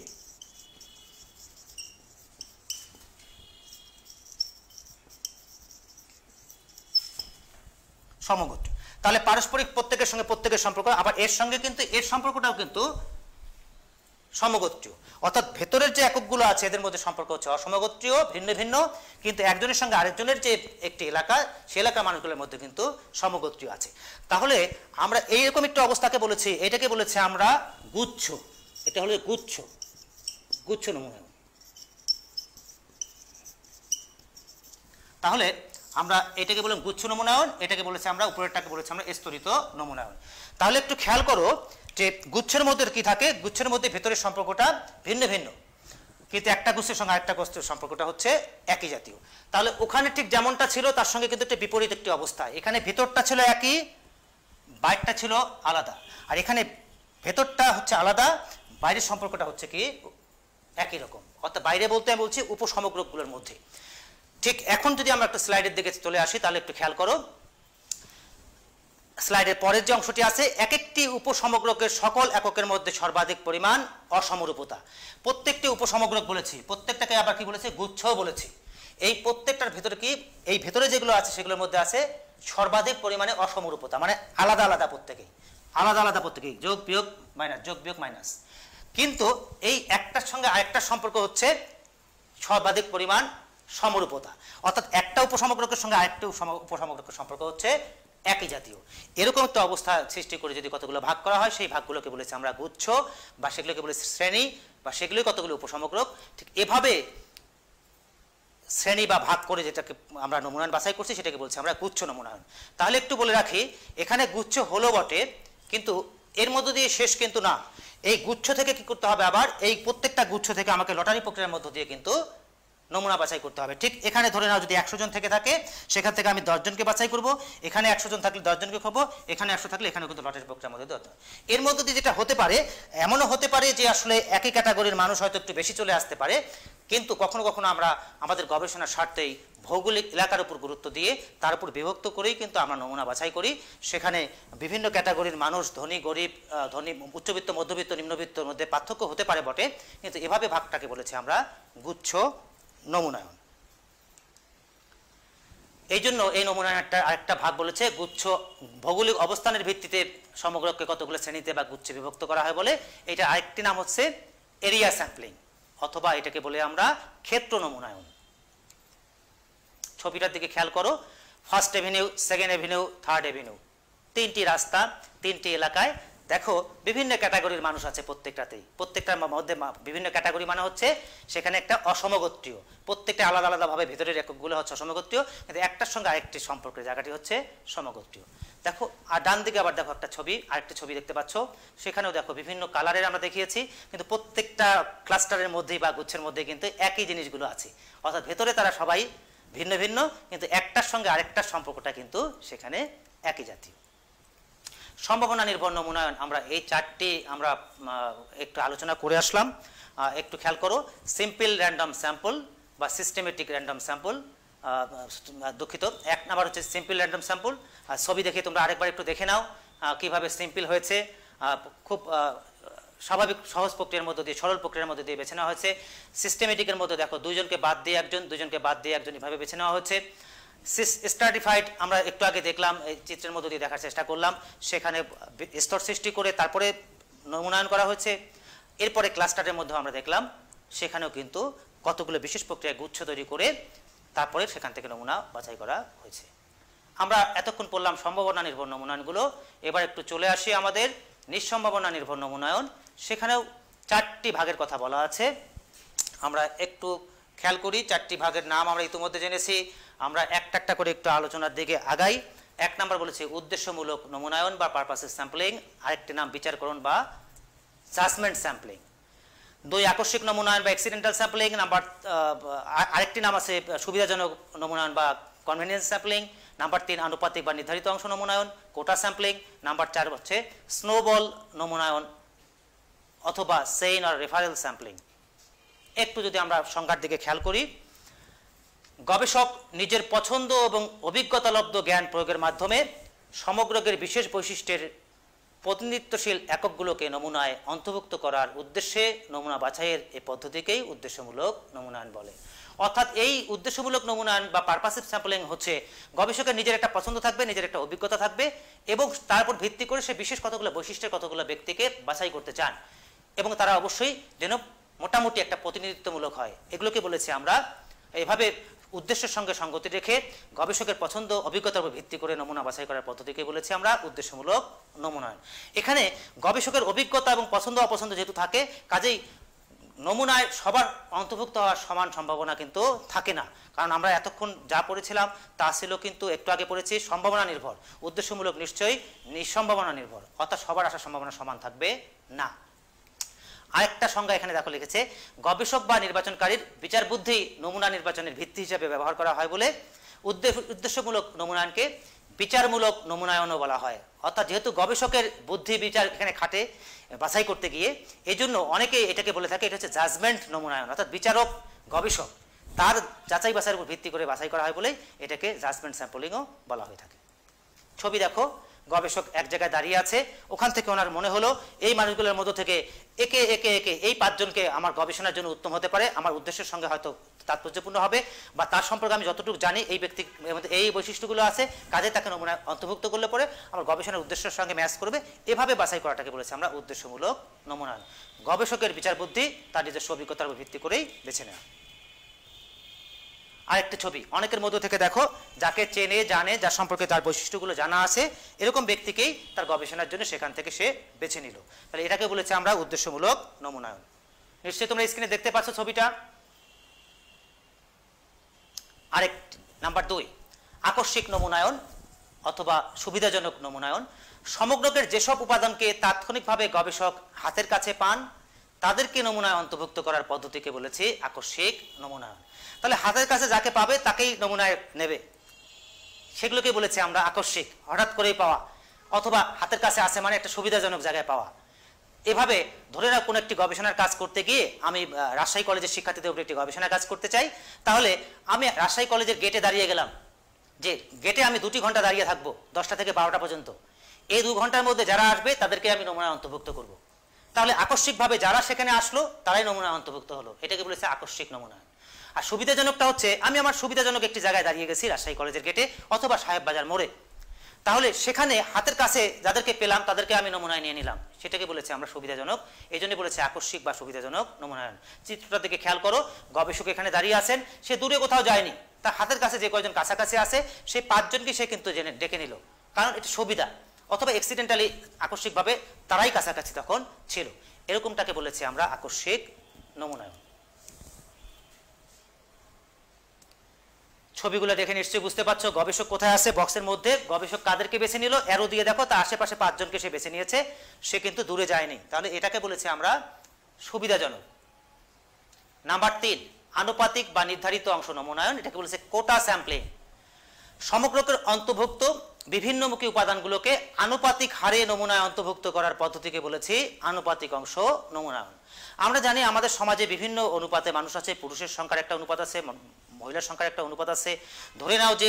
সমগোত্রী। তাহলে পারস্পরিক প্রত্যেকের সঙ্গে প্রত্যেকের সম্পর্ক, আবার এর সঙ্গে কিন্তু এর সম্পর্কটাও কিন্তু সমগোত্রীয়। অর্থাৎ ভেতরের যে এককগুলো আছে এদের মধ্যে সম্পর্ক হচ্ছে অসমগোত্রীয়, ভিন্ন ভিন্ন, কিন্তু একজনের সঙ্গে আরেকজনের যে একটি এলাকা, সেই এলাকার মানুষগুলোর মধ্যে কিন্তু সমগোত্রীয় আছে। তাহলে আমরা এইরকম একটা অবস্থাকে বলেছি, এটাকে বলেছি আমরা গুচ্ছ। এটা হলো গুচ্ছ, গুচ্ছ নমুনায়ন। তাহলে আমরা এটাকে বললাম গুচ্ছ নমুনায়ন, এটাকে বলেছি আমরা, উপরেরটাকে বলেছি আমরা স্তরিত নমুনায়ন। তাহলে একটু খেয়াল করো যে গুচ্ছের মধ্যে কি থাকে, গুচ্ছের মধ্যে ভেতরের সম্পর্কটা ভিন্ন ভিন্ন। কিন্তু একটা গুচ্ছের সঙ্গে আরেকটা গুচ্ছের সম্পর্কটা হচ্ছে একই জাতীয়। তাহলে ওখানে ঠিক যেমনটা ছিল তার সঙ্গে কিন্তু একটা বিপরীত একটি অবস্থা, এখানে ভেতরটা ছিল একই, বাইরটা ছিল আলাদা, আর এখানে ভেতরটা হচ্ছে আলাদা, বাইরের সম্পর্কটা হচ্ছে কি একই রকম। অর্থাৎ বাইরে বলতে আমি বলছি উপসমগ্রকগুলোর মধ্যে। ঠিক এখন যদি আমরা একটা স্লাইডের দিকে চলে আসি তাহলে একটু খেয়াল করো, স্লাইডের পরের যে অংশটি আছে, এক একটি উপসমগ্রকের সকল এককের মধ্যে সর্বাধিক পরিমাণ অসমরূপতা। প্রত্যেকটি উপসমগ্রক বলেছি, প্রত্যেকটাকে আবার কি বলেছি, গুচ্ছও বলেছি। এই প্রত্যেকটার ভেতরে কি, এই ভেতরে যেগুলো আছে সেগুলোর মধ্যে আছে সর্বাধিক পরিমাণে অসমরূপতা, মানে আলাদা আলাদা প্রত্যেকেই, আলাদা আলাদা প্রত্যেকেই, যোগ বিয়োগ মাইনাস, যোগ বিয়োগ মাইনাস। কিন্তু এই একটার সঙ্গে আরেকটার সম্পর্ক হচ্ছে সর্বাধিক পরিমাণ সমরূপতা, অর্থাৎ একটা উপসমগ্রকের সঙ্গে আরেকটা উপসমগ্রকের সম্পর্ক হচ্ছে একই জাতীয়। এরকম একটা অবস্থা সৃষ্টি করে যদি কতগুলো ভাগ করা হয়, সেই ভাগগুলোকে বলেছে আমরা গুচ্ছ, বা সেগুলোকে বলেছি শ্রেণী, বা সেগুলোই কতগুলো উপসমগ্রক। ঠিক এভাবে শ্রেণী বা ভাগ করে যেটাকে আমরা নমুনায়ন বাছাই করছি সেটাকে বলছি আমরা গুচ্ছ নমুনায়ন। তাহলে একটু বলে রাখি, এখানে গুচ্ছ হলো বটে, কিন্তু এর মধ্য দিয়ে শেষ কিন্তু না। এই গুচ্ছ থেকে কি করতে হবে, আবার এই প্রত্যেকটা গুচ্ছ থেকে আমাকে লটারি প্রক্রিয়ার মধ্য দিয়ে কিন্তু নমুনা বাছাই করতে হবে। ঠিক এখানে ধরে নাও যদি 100 জন থেকে থাকে, সেখান থেকে আমি 10 জনকে বাছাই করব, এখানে 100 জন থাকলে 10 জনকে খাবো, এখানে 100 থাকলে এখানে কিন্তু লটারি প্রক্রিয়ার মধ্যে দিতে হবে। এর মধ্যে দিয়ে যেটা হতে পারে, এমনও হতে পারে যে আসলে একই ক্যাটাগরির মানুষ হয়তো একটু বেশি চলে আসতে পারে, কিন্তু কখনো কখনো আমরা আমাদের গবেষণার স্বার্থেই ভৌগোলিক এলাকার উপর গুরুত্ব দিয়ে তার উপর বিভক্ত করেই কিন্তু আমরা নমুনা বাছাই করি। সেখানে বিভিন্ন ক্যাটাগরির মানুষ, ধনী গরিব, ধনী উচ্চবিত্ত মধ্যবিত্ত নিম্নবিত্তর মধ্যে পার্থক্য হতে পারে বটে, কিন্তু এভাবে ভাগটাকে বলেছি আমরা গুচ্ছ নমুনায়ন। এই জন্য এই নমুনায়নটা আরেকটা ভাগ বলেছে গুচ্ছ, ভৌগোলিক অবস্থানের ভিত্তিতে সমগ্রকে কতগুলো শ্রেণীতে বা গুচ্ছে বিভক্ত করা হয় বলে। এটা আরেকটি নাম হচ্ছে এরিয়া স্যাম্পলিং, অথবা এটাকে বলে আমরা ক্ষেত্র নমুনায়ন। ছবিটার দিকে খেয়াল করো, first Avenue, second Avenue, third Avenue, তিনটি রাস্তা, তিনটি এলাকায় দেখো বিভিন্ন ক্যাটাগরির মানুষ আছে প্রত্যেকটাতেই। প্রত্যেকটার মধ্যে বিভিন্ন ক্যাটাগরি মানে হচ্ছে সেখানে একটা অসমগোত্রীয়, প্রত্যেকটা আলাদা আলাদাভাবে ভেতরের এককগুলো হচ্ছে অসমগোত্রীয়, কিন্তু একটার সঙ্গে আরেকটি সম্পর্কের জায়গাটি হচ্ছে সমগোত্রীয়। দেখো, আর ডান দিকে আবার দেখো একটা ছবি, আরেকটা ছবি দেখতে পাচ্ছ, সেখানেও দেখো বিভিন্ন কালারের আমরা দেখিয়েছি, কিন্তু প্রত্যেকটা ক্লাস্টারের মধ্যেই বা গুচ্ছের মধ্যে কিন্তু একই জিনিসগুলো আছে, অর্থাৎ ভেতরে তারা সবাই ভিন্ন ভিন্ন, কিন্তু একটার সঙ্গে আরেকটার সম্পর্কটা কিন্তু সেখানে একই জাতীয়। সম্ভাবনা নির্ভর নমুনায়ন, আমরা এই চারটি আমরা একটু আলোচনা করে আসলাম। একটু খেয়াল করো, সিম্পল র্যান্ডম স্যাম্পল বা সিস্টেমেটিক র্যান্ডম স্যাম্পল, দুঃখিত, এক নাম্বার হচ্ছে সিম্পল র্যান্ডম স্যাম্পল। ছবি দেখে তোমরা আরেকবার একটু দেখে নাও কিভাবে সিম্পল হয়েছে, খুব স্বাভাবিক সহজ প্রক্রিয়ার মধ্যে দিয়ে, সরল প্রক্রিয়ার মধ্যে দিয়ে বেছে নেওয়া হয়েছে। সিস্টেমেটিকের মধ্যে দেখো দুইজনকে বাদ দিয়ে একজন, দুইজনকে বাদ দিয়ে একজন, এভাবে বেছে নেওয়া হচ্ছে। স্ট্র্যাটিফাইড আমরা একটু আগে দেখলাম, এই চিত্রের মধ্যে দিয়ে দেখার চেষ্টা করলাম, সেখানে স্তর সৃষ্টি করে তারপরে নমুনায়ন করা হয়েছে। এরপরে ক্লাস্টারের মধ্যে আমরা দেখলাম সেখানেও কিন্তু কতগুলো বিশেষ প্রক্রিয়ায় গুচ্ছ তৈরি করে তারপরে সেখান থেকে নমুনা বাছাই করা হয়েছে। আমরা এতক্ষণ পড়লাম সম্ভাবনা নির্ভর নমুনায়নগুলো। এবার একটু চলে আসি আমাদের নিঃসম্ভাবনা নির্ভর নমুনায়ন। সেখানেও চারটি ভাগের কথা বলা আছে, আমরা একটু খেয়াল করি। চারটি ভাগের নাম আমরা ইতিমধ্যে জেনেছি, আমরা একটা একটা করে একটু আলোচনার দিকে আগাই। এক নাম্বার বলেছি উদ্দেশ্যমূলক নমুনায়ন বা পারপাসিভ স্যাম্পলিং, আরেকটি নাম বিচারকরণ বা জাজমেন্ট স্যাম্পলিং। দুই আকস্মিক নমুনায়ন বা অ্যাক্সিডেন্টাল স্যাম্পলিং। নাম্বার আরেকটি নাম আছে সুবিধাজনক নমুনায়ন বা কনভেনিয়েন্স স্যাম্পলিং। নাম্বার 3 আনুপাতিক বা নির্ধারিত অংশ নমুনায়ন, কোটা স্যাম্পলিং। নাম্বার 4 হচ্ছে স্নোবল নমুনায়ন অথবা সেইন আর রেফারেল স্যাম্পলিং। একটু যদি আমরা সংজ্ঞার দিকে খেয়াল করি, গবেষক নিজের পছন্দ এবং অভিজ্ঞতালব্ধ জ্ঞান প্রয়োগের মাধ্যমে সমগ্রকের বিশেষ বৈশিষ্ট্যের প্রতিনিধিত্বশীল এককগুলোকে নমুনায় অন্তর্ভুক্ত করার উদ্দেশ্যে নমুনা বাছাইয়ের এই পদ্ধতিকেই উদ্দেশ্যমূলক নমুনায়ন বলে। অর্থাৎ এই উদ্দেশ্যমূলক নমুনায়ন বা পারপাসিভ স্যাম্পলিং হচ্ছে গবেষকের নিজের একটা পছন্দ থাকবে, নিজের একটা অভিজ্ঞতা থাকবে, এবং তার উপর ভিত্তি করে সে বিশেষ কতগুলো বৈশিষ্ট্যের কতগুলো ব্যক্তিকে বাছাই করতে চান, এবং তারা অবশ্যই যেন মোটামুটি একটা প্রতিনিধিত্বমূলক হয়। এগুলোকে বলেছি আমরা এভাবে উদ্দেশ্যের সঙ্গে সঙ্গতি রেখে গবেষকের পছন্দ অভিজ্ঞতার উপর ভিত্তি করে নমুনা বাছাই করার পদ্ধতিকে বলেছি আমরা উদ্দেশ্যমূলক নমুনায়ন। এখানে গবেষকের অভিজ্ঞতা এবং পছন্দ অপছন্দ যেহেতু থাকে, কাজেই নমুনায় সবার অন্তর্ভুক্ত হওয়ার সমান সম্ভাবনা কিন্তু থাকে না। কারণ আমরা এতক্ষণ যা পড়েছিলাম তা ছিল কিন্তু একটু আগে পড়েছি সম্ভাবনা নির্ভর, উদ্দেশ্যমূলক নিশ্চয়ই নিঃসম্ভাবনা নির্ভর, অর্থাৎ সবার আসার সম্ভাবনা সমান থাকবে না। আরেকটা সংজ্ঞা এখানে দেখো লিখেছে, গবেষক বা নির্বাচনকারীর বিচার বুদ্ধি নমুনা নির্বাচনের ভিত্তি হিসেবে ব্যবহার করা হয় বলে উদ্দেশ্যমূলক নমুনায়নকে বিচারমূলক নমুনায়নও বলা হয়। অর্থাৎ যেহেতু গবেষকের বুদ্ধি বিচার এখানে খাটে বাছাই করতে গিয়ে, এই জন্য অনেকে এটাকে বলে থাকে এটা হচ্ছে জাজমেন্ট নমুনায়ন, অর্থাৎ বিচারক গবেষক তার যাচাই বাছাইয়ের উপর ভিত্তি করে বাছাই করা হয় বলেই এটাকে জাজমেন্ট স্যাম্পলিংও বলা হয়ে থাকে। ছবি দেখো, গবেষক এক জায়গায় দাঁড়িয়ে আছে, ওখান থেকে ওনার মনে হলো এই মানুষগুলোর মধ্য থেকে একে একে একে এই 5 জনকে আমার গবেষণার জন্য উত্তম হতে পারে, আমার উদ্দেশ্যের সঙ্গে হয়তো তাৎপর্যপূর্ণ হবে, বা তার সম্পর্কে আমি যতটুকু জানি এই ব্যক্তির মধ্যে এই বৈশিষ্ট্যগুলো আছে, কাজে তাকে নমুনায় অন্তর্ভুক্ত করলে পরে আমার গবেষণার উদ্দেশ্যের সঙ্গে ম্যাচ করবে, এভাবে বাছাই করাটাকে বলেছে আমরা উদ্দেশ্যমূলক নমুনায়ন। গবেষকের বিচার বুদ্ধি তার নিজস্ব অভিজ্ঞতার উপর ভিত্তি করেই বেছে নেওয়া। আরেকটা ছবি, অনেকের মধ্য থেকে দেখো যাকে চেনে জানে, যার সম্পর্কে তার বৈশিষ্ট্যগুলো জানা আছে, এরকম ব্যক্তিকেই তার গবেষণার জন্য সেখান থেকে সে বেছে নিল, তাহলে এটাকে বলেছে আমরা উদ্দেশ্যমূলক নমুনায়ন। নিশ্চয়ই তোমরা স্ক্রিনে দেখতে পাচ্ছ ছবিটা। আরেক নাম্বার 2, আকস্মিক নমুনায়ন অথবা সুবিধাজনক নমুনায়ন। সমগ্রকের যেসব উপাদানকে তাৎক্ষণিকভাবে গবেষক হাতের কাছে পান তাদেরকে নমুনায় অন্তর্ভুক্ত করার পদ্ধতিকে বলেছে আকস্মিক নমুনায়ন। তাহলে হাতের কাছে যাকে পাবে তাকেই নমুনায় নেবে, সেগুলোকে বলেছে আমরা আকস্মিক, হঠাৎ করেই পাওয়া, অথবা হাতের কাছে আসে মানে একটা সুবিধাজনক জায়গায় পাওয়া। এভাবে ধরে নাও কোনো একটি গবেষণার কাজ করতে গিয়ে আমি রাজশাহী কলেজের শিক্ষার্থীদের উপরে একটি গবেষণার কাজ করতে চাই, তাহলে আমি রাজশাহী কলেজের গেটে দাঁড়িয়ে গেলাম, যে গেটে আমি 2 ঘন্টা দাঁড়িয়ে থাকবো 10টা থেকে 12টা পর্যন্ত, এই 2 ঘন্টার মধ্যে যারা আসবে তাদেরকে আমি নমুনায় অন্তর্ভুক্ত করব। তাহলে আকস্মিকভাবে যারা সেখানে আসলো তারাই নমুনায় অন্তর্ভুক্ত হলো, এটাকে বলেছে আকস্মিক নমুনায়ন। আর সুবিধাজনকটা হচ্ছে আমি আমার সুবিধাজনক একটি জায়গায় দাঁড়িয়ে গেছি রাজশাহী কলেজের গেটে অথবা সাহেব বাজার মোড়ে, তাহলে সেখানে হাতের কাছে যাদেরকে পেলাম তাদেরকে আমি নমুনায় নিয়ে নিলাম, সেটাকে বলেছে আমরা সুবিধাজনক, এই জন্য বলেছে আকস্মিক বা সুবিধাজনক নমুনায়ন। চিত্রটা দিকে খেয়াল করো, গবেষক এখানে দাঁড়িয়ে আছেন, সে দূরে কোথাও যায়নি, তার হাতের কাছে যে কয়েকজন কাছাকাছি আছে সেই 5 জনকে সে কিন্তু ডেকে নিল, কারণ এটা সুবিধা, অথবা অ্যাক্সিডেন্টালি আকস্মিকভাবে তারাই কাছাকাছি তখন ছিল, এরকমটাকে বলেছি আমরা আকস্মিক নমুনায়ন। ছবিগুলো দেখে নিশ্চয়ই বুঝতে পারছো গবেষক কোথায় আছে বক্সের মধ্যে, গবেষক কাদেরকে বেছে নিল, অ্যারো দিয়ে দেখো তার আশেপাশে 5 জনকে সে বেছে নিয়েছে, সে কিন্তু দূরে যায়নি, তাহলে এটাকে বলেছি আমরা সুবিধাজনক। নাম্বার 3, আনুপাতিক বা নির্ধারিত অংশ নমুনায়ন, এটাকে বলেছে কোটা স্যাম্পলিং। সমগ্রকের অন্তর্ভুক্ত বিভিন্নমুখী উপাদানগুলোকে আনুপাতিক হারে নমুনায় অন্তর্ভুক্ত করার পদ্ধতিকে বলেছি আনুপাতিক অংশ নমুনায়ন। আমরা জানি আমাদের সমাজে বিভিন্ন অনুপাতে মানুষ আছে, পুরুষের সংখ্যার একটা অনুপাত আছে, মহিলার সংখ্যার একটা অনুপাত আছে, ধরে নাও যে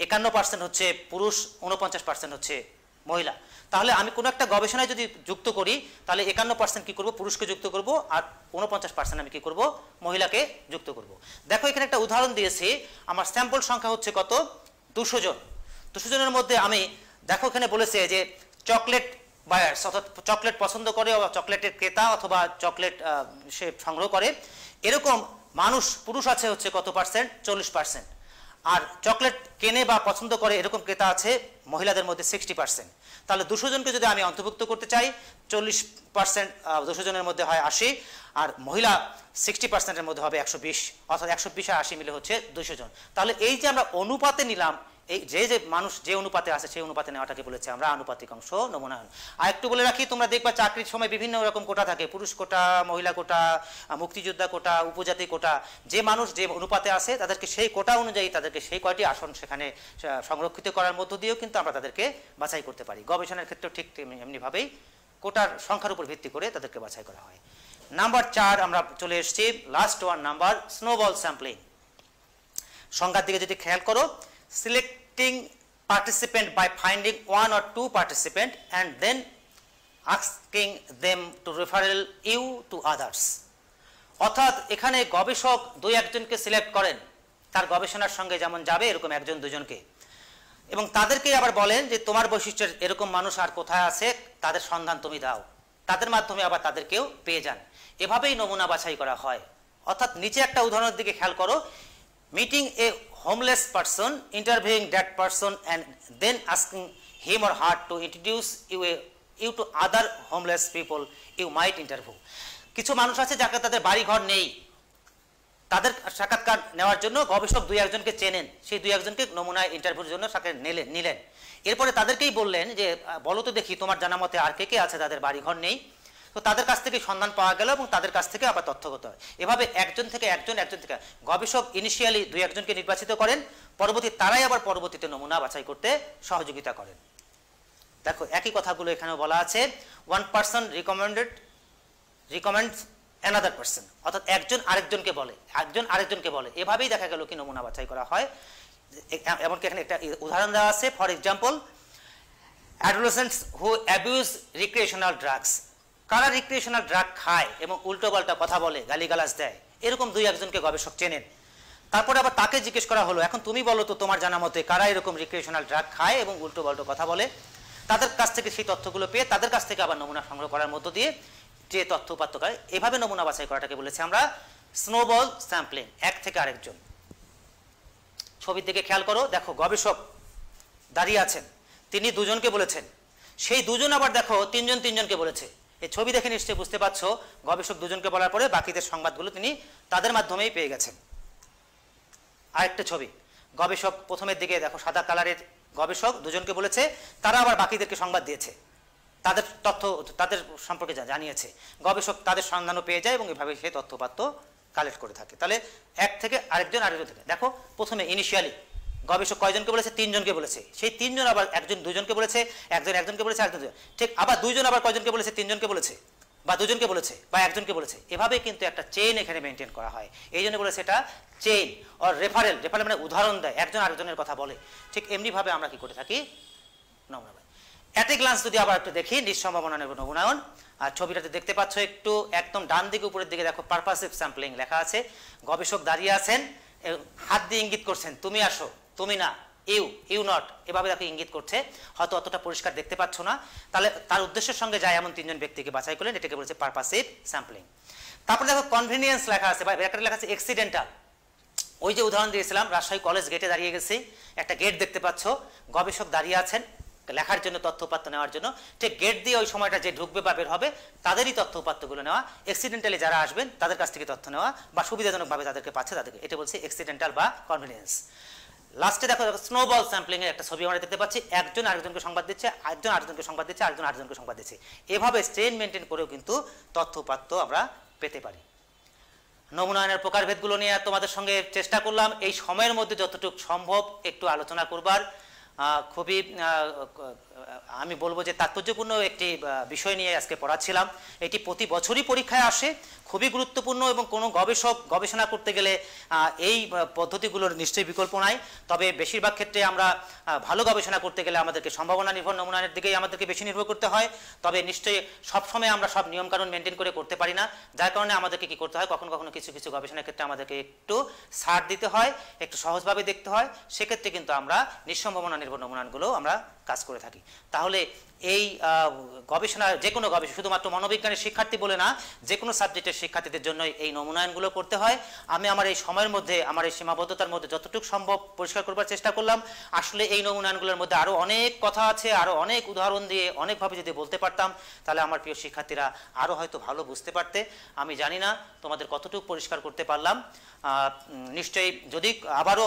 51% হচ্ছে পুরুষ, 49% হচ্ছে মহিলা, তাহলে আমি কোনো একটা গবেষণায় যদি যুক্ত করি তাহলে 51% কি করব, পুরুষকে যুক্ত করব, আর 49% আমি কি করব, মহিলাকে যুক্ত করব। দেখো এখানে একটা উদাহরণ দিয়েছি, আমার স্যাম্পল সংখ্যা হচ্ছে কত, 200 জন। 200 জনের মধ্যে আমি দেখো এখানে বলেছে যে চকলেট বায়ার্স, অর্থাৎ চকলেট পছন্দ করে, চকলেটের ক্রেতা অথবা চকলেট সে সংগ্রহ করে, এরকম মানুষ পুরুষ আছে হচ্ছে কত পার্সেন্ট, 40%, আর চকলেট কেনে বা পছন্দ করে এরকম ক্রেতা আছে মহিলাদের মধ্যে 60%। তাহলে 200 জনকে যদি আমি অন্তর্ভুক্ত করতে চাই, 40% 200 জনের মধ্যে হয় 80, আর মহিলা 60%-এর মধ্যে হবে 120, অর্থাৎ 120 আর 80 মিলে হচ্ছে 200 জন। তাহলে এই যে আমরা অনুপাতে নিলাম, এই যে মানুষ যে অনুপাতে আছে সেই অনুপাতে নেওয়াটাকে বলেছে আমরা আনুপাতিক অংশ নমুনায়ন। আর একটু বলে রাখি, তোমরা দেখবা চাকরির সময় বিভিন্ন রকম কোটা থাকে, পুরুষ কোটা, মহিলা কোটা, মুক্তিযোদ্ধা কোটা, উপজাতি কোটা, যে মানুষ যে অনুপাতে আছে তাদেরকে সেই কোটা অনুযায়ী তাদেরকে সেই কয়টি আসন সেখানে সংরক্ষিত করার মধ্য দিয়েও কিন্তু আমরা তাদেরকে বাছাই করতে পারি। গবেষণার ক্ষেত্রেও ঠিক এমনিভাবেই কোটার সংখ্যার উপর ভিত্তি করে তাদেরকে বাছাই করা হয়। নাম্বার 4 আমরা চলে এসেছি, লাস্ট 1 নাম্বার, স্নোবল স্যাম্পলিং। সংজ্ঞার দিকে যদি খেয়াল করো, selecting participant by finding 1 or 2 participant and then asking them to referral you to others। অর্থাৎ এখানে গবেষক 2-1 জনকে সিলেক্ট করেন, তার গবেষণার সঙ্গে যেমন যাবে এরকম 1-2 জনকে, এবং তাদেরকেই আবার বলেন যে তোমার বৈশিষ্ট্যের এরকম মানুষ আর কোথায় আছে তাদের সন্ধান তুমি দাও, তাদের মাধ্যমে আবার তাদেরকেও পেয়ে যান, এভাবেই নমুনা বাছাই করা হয়। অর্থাৎ নিচে একটা উদাহরণের দিকে খেয়াল করো, meeting A homeless person, interviewing that person and then asking him or her to introduce you to other homeless people you might interview। কিছু মানুষ আছে যাকে তাদের বাড়ি ঘর নেই, তাদের সাক্ষাৎকার নেওয়ার জন্য গবেষক 2-1 জনকে চেনেন, সেই 2-1 জনকে নমুনায় ইন্টারভিউর জন্য নিলেন, এরপরে তাদেরকেই বললেন যে বলো তো দেখি তোমার জানা মতে আর কে কে আছে তাদের বাড়ি ঘর নেই। তো তাদের কাছ থেকে সন্ধান পাওয়া গেল এবং তাদের কাছ থেকে আবার তথ্যগত হয়। এভাবে একজন থেকে গবেষক ইনিশিয়ালি 2-1জনকে নির্বাচিত করেন, তারাই আবার পরবর্তীতে নমুনা বাছাই করতে সহযোগিতা করেন। দেখো একই কথাগুলো এখানেও বলা আছে, one person recommends another person, অর্থাৎ একজন আরেকজনকে বলে, এভাবেই দেখা গেল কি নমুনা বাছাই করা হয়। এমনকি এখানে একটা উদাহরণ দেওয়া আছে, for example adolescents who abuse recreational drugs, কারা রিক্রিয়েশনাল ড্রাগ খায় এবং উল্টো পাল্টা কথা বলে, গালিগালাজ দেয়, এরকম 2-1জনকে গবেষক চেনেন। তারপরে আবার তাকে জিজ্ঞেস করা হলো, এখন তুমি বলো তো তোমার জানা মতে কারা এরকম রিক্রিয়েশনাল ড্রাগ খায় এবং উল্টো পাল্টা কথা বলে। তাদের কাছ থেকে সেই তথ্যগুলো পেয়ে তাদের কাছ থেকে আবার নমুনা সংগ্রহ করার মধ্য দিয়ে যে তথ্য উপাত্ত করে, এভাবে নমুনা বাছাই করাটাকে বলেছি আমরা স্নোবল স্যাম্পলিং, এক থেকে আরেকজন। ছবির দিকে খেয়াল করো, দেখো গবেষক দাঁড়িয়ে আছেন, তিনি 2জনকে বলেছেন, সেই 2জন আবার দেখো 3জনকে বলেছে। এই ছবি দেখে নিশ্চয়ই বুঝতে পারছো, গবেষক 2জনকে বলার পরে বাকিদের সংবাদগুলো তিনি তাদের মাধ্যমেই পেয়ে গেছেন। আরেকটা ছবি, গবেষক প্রথমের দিকে দেখো সাদা কালারের গবেষক 2জনকে বলেছে, তারা আবার বাকিদেরকে সংবাদ দিয়েছে, তাদের তথ্য তাদের সম্পর্কে জানিয়েছে, গবেষক তাদের সন্ধানও পেয়ে যায় এবং এভাবে সেই তথ্যপাত্র কালেক্ট করে থাকে। তাহলে এক থেকে আরেকজন থেকে দেখো, প্রথমে ইনিশিয়ালি গবেষক কয়জনকে বলেছে? 3জনকে বলেছে, সেই 3জন আবার 2জনকে বলেছে, একজনকে বলেছে, ঠিক আবার 2জন আবার কয়জনকে বলেছে? 3জনকে বলেছে বা 2জনকে বলেছে বা 1জনকে বলেছে। এভাবে কিন্তু একটা চেইন এখানে মেনটেন করা হয়, এই জন্য বলেছে এটা চেইন অর রেফারেল মানে উদাহরণ দেয়, একজন আরেকজনের কথা বলে। ঠিক এমনিভাবে আমরা কি করে থাকি নমুনা। অ্যাট এ গ্লান্স যদি আবার একটু দেখি নিঃসম্ভাবনা নমুনায়ন, আর ছবিটাতে দেখতে পাচ্ছ একটু একদম ডান দিকে উপরের দিকে দেখো পারপাসিভ স্যাম্পলিং লেখা আছে। গবেষক দাঁড়িয়ে আছেন, হাত দিয়ে ইঙ্গিত করছেন তুমি আসো, তুমি না, ইউ নট, এভাবে দেখো ইঙ্গিত করছে, হয়তো অতটা পরিষ্কার দেখতে পাচ্ছ না। তাহলে তার উদ্দেশ্যের সঙ্গে যায় এমন 3জন ব্যক্তিকে বাছাই করলেন, এটাকে বলেছে পারপাসিভ স্যাম্পলিং। তারপরে দেখো কনভেনিয়েন্স লেখা আছে বা একটা লেখা আছে এক্সিডেন্টাল। ওই যে উদাহরণ দিয়েছিলাম, রাজশাহী কলেজ গেটে দাঁড়িয়ে গেছি, একটা গেট দেখতে পাচ্ছ, গবেষক দাঁড়িয়ে আছেন লেখার জন্য, তথ্য উপাত্ত নেওয়ার জন্য। ঠিক গেট দিয়ে ওই সময়টা যে ঢুকবে বা বের হবে তাদেরই তথ্য উপাত্তগুলো নেওয়া, এক্সিডেন্টালি যারা আসবেন তাদের কাছ থেকে তথ্য নেওয়া বা সুবিধাজনকভাবে তাদেরকে পাচ্ছে তাদেরকে, এটা বলছে এক্সিডেন্টাল বা কনভেনিয়েন্স। লাস্টে দেখো স্নোবল স্যাম্পলিং এর একটা ছবি আমরা দেখতে পাচ্ছি, একজন আরেকজনকে সংবাদ দিচ্ছে, একজন আরেকজনকে সংবাদ দিচ্ছে, আরেকজন আরেকজনকে সংবাদ দিচ্ছে। এভাবে চেইন মেনটেন করেও কিন্তু তথ্য উপাত্ত আমরা পেতে পারি। নমুনায়নের প্রকারভেদগুলো নিয়ে তোমাদের সঙ্গে চেষ্টা করলাম এই সময়ের মধ্যে যতটুকু সম্ভব একটু আলোচনা করবার। খুবই আমি বলবো যে তাৎপর্যপূর্ণ একটি বিষয় নিয়ে আজকে পড়াচ্ছিলাম। এটি প্রতি বছরই পরীক্ষায় আসে, খুবই গুরুত্বপূর্ণ এবং কোনো গবেষক গবেষণা করতে গেলে এই পদ্ধতিগুলোর নিশ্চয়ই বিকল্প নাই। তবে বেশিরভাগ ক্ষেত্রে আমরা ভালো গবেষণা করতে গেলে আমাদেরকে সম্ভাবনা নির্ভর নমুনায়নের দিকেই আমাদেরকে বেশি নির্ভর করতে হয়। তবে নিশ্চয়ই সবসময় আমরা সব নিয়মকানুন মেনটেন করে করতে পারি না, যার কারণে আমাদেরকে কি করতে হয়, কখনো কখনো কিছু কিছু গবেষণার ক্ষেত্রে আমাদেরকে একটু ছাড় দিতে হয়, একটু সহজভাবে দেখতে হয়। সেক্ষেত্রে কিন্তু আমরা নিঃসম্ভাবনা নির্ভর নমুনাগুলো আমরা কাজ করে থাকি। তাহলে এই গবেষণা, যে কোনো গবেষণা শুধুমাত্র মনোবিজ্ঞানের শিক্ষার্থী বলে না, যে কোনো সাবজেক্টের শিক্ষার্থীদের জন্য এই নমুনায়নগুলো করতে হয়। আমি আমার এই সময়ের মধ্যে, আমার এই সীমাবদ্ধতার মধ্যে যতটুকু সম্ভব পরিষ্কার করবার চেষ্টা করলাম। আসলে এই নমুনায়নগুলোর মধ্যে আরও অনেক কথা আছে, আরও অনেক উদাহরণ দিয়ে অনেকভাবে যদি বলতে পারতাম তাহলে আমার প্রিয় শিক্ষার্থীরা আরও হয়তো ভালো বুঝতে পারতে। আমি জানি না তোমাদের কতটুকু পরিষ্কার করতে পারলাম। নিশ্চয়ই যদি আবারও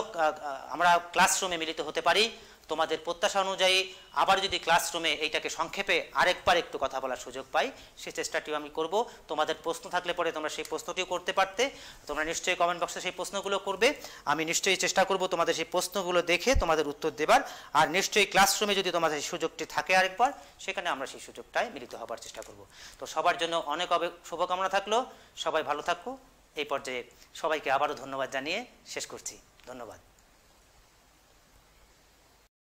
আমরা ক্লাসরুমে মিলিত হতে পারি, তোমাদের প্রত্যাশা অনুযায়ী আবার যদি ক্লাসরুমে এইটাকে সংক্ষেপে আরেকবার একটু কথা বলার সুযোগ পাই, সেই চেষ্টাটিও আমি করব। তোমাদের প্রশ্ন থাকলে পরে তোমরা সেই প্রশ্নটিও করতে পারতে, তোমরা নিশ্চয়ই কমেন্ট বক্সে সেই প্রশ্নগুলো করবে। আমি নিশ্চয়ই চেষ্টা করব তোমাদের সেই প্রশ্নগুলো দেখে তোমাদের উত্তর দেবার। আর নিশ্চয়ই ক্লাসরুমে যদি তোমাদের সেই সুযোগটি থাকে আরেকবার, সেখানে আমরা সেই সুযোগটায় মিলিত হবার চেষ্টা করব। তো সবার জন্য অনেক শুভকামনা থাকলো, সবাই ভালো থাকো। এই পর্যায়ে সবাইকে আবারও ধন্যবাদ জানিয়ে শেষ করছি। ধন্যবাদ।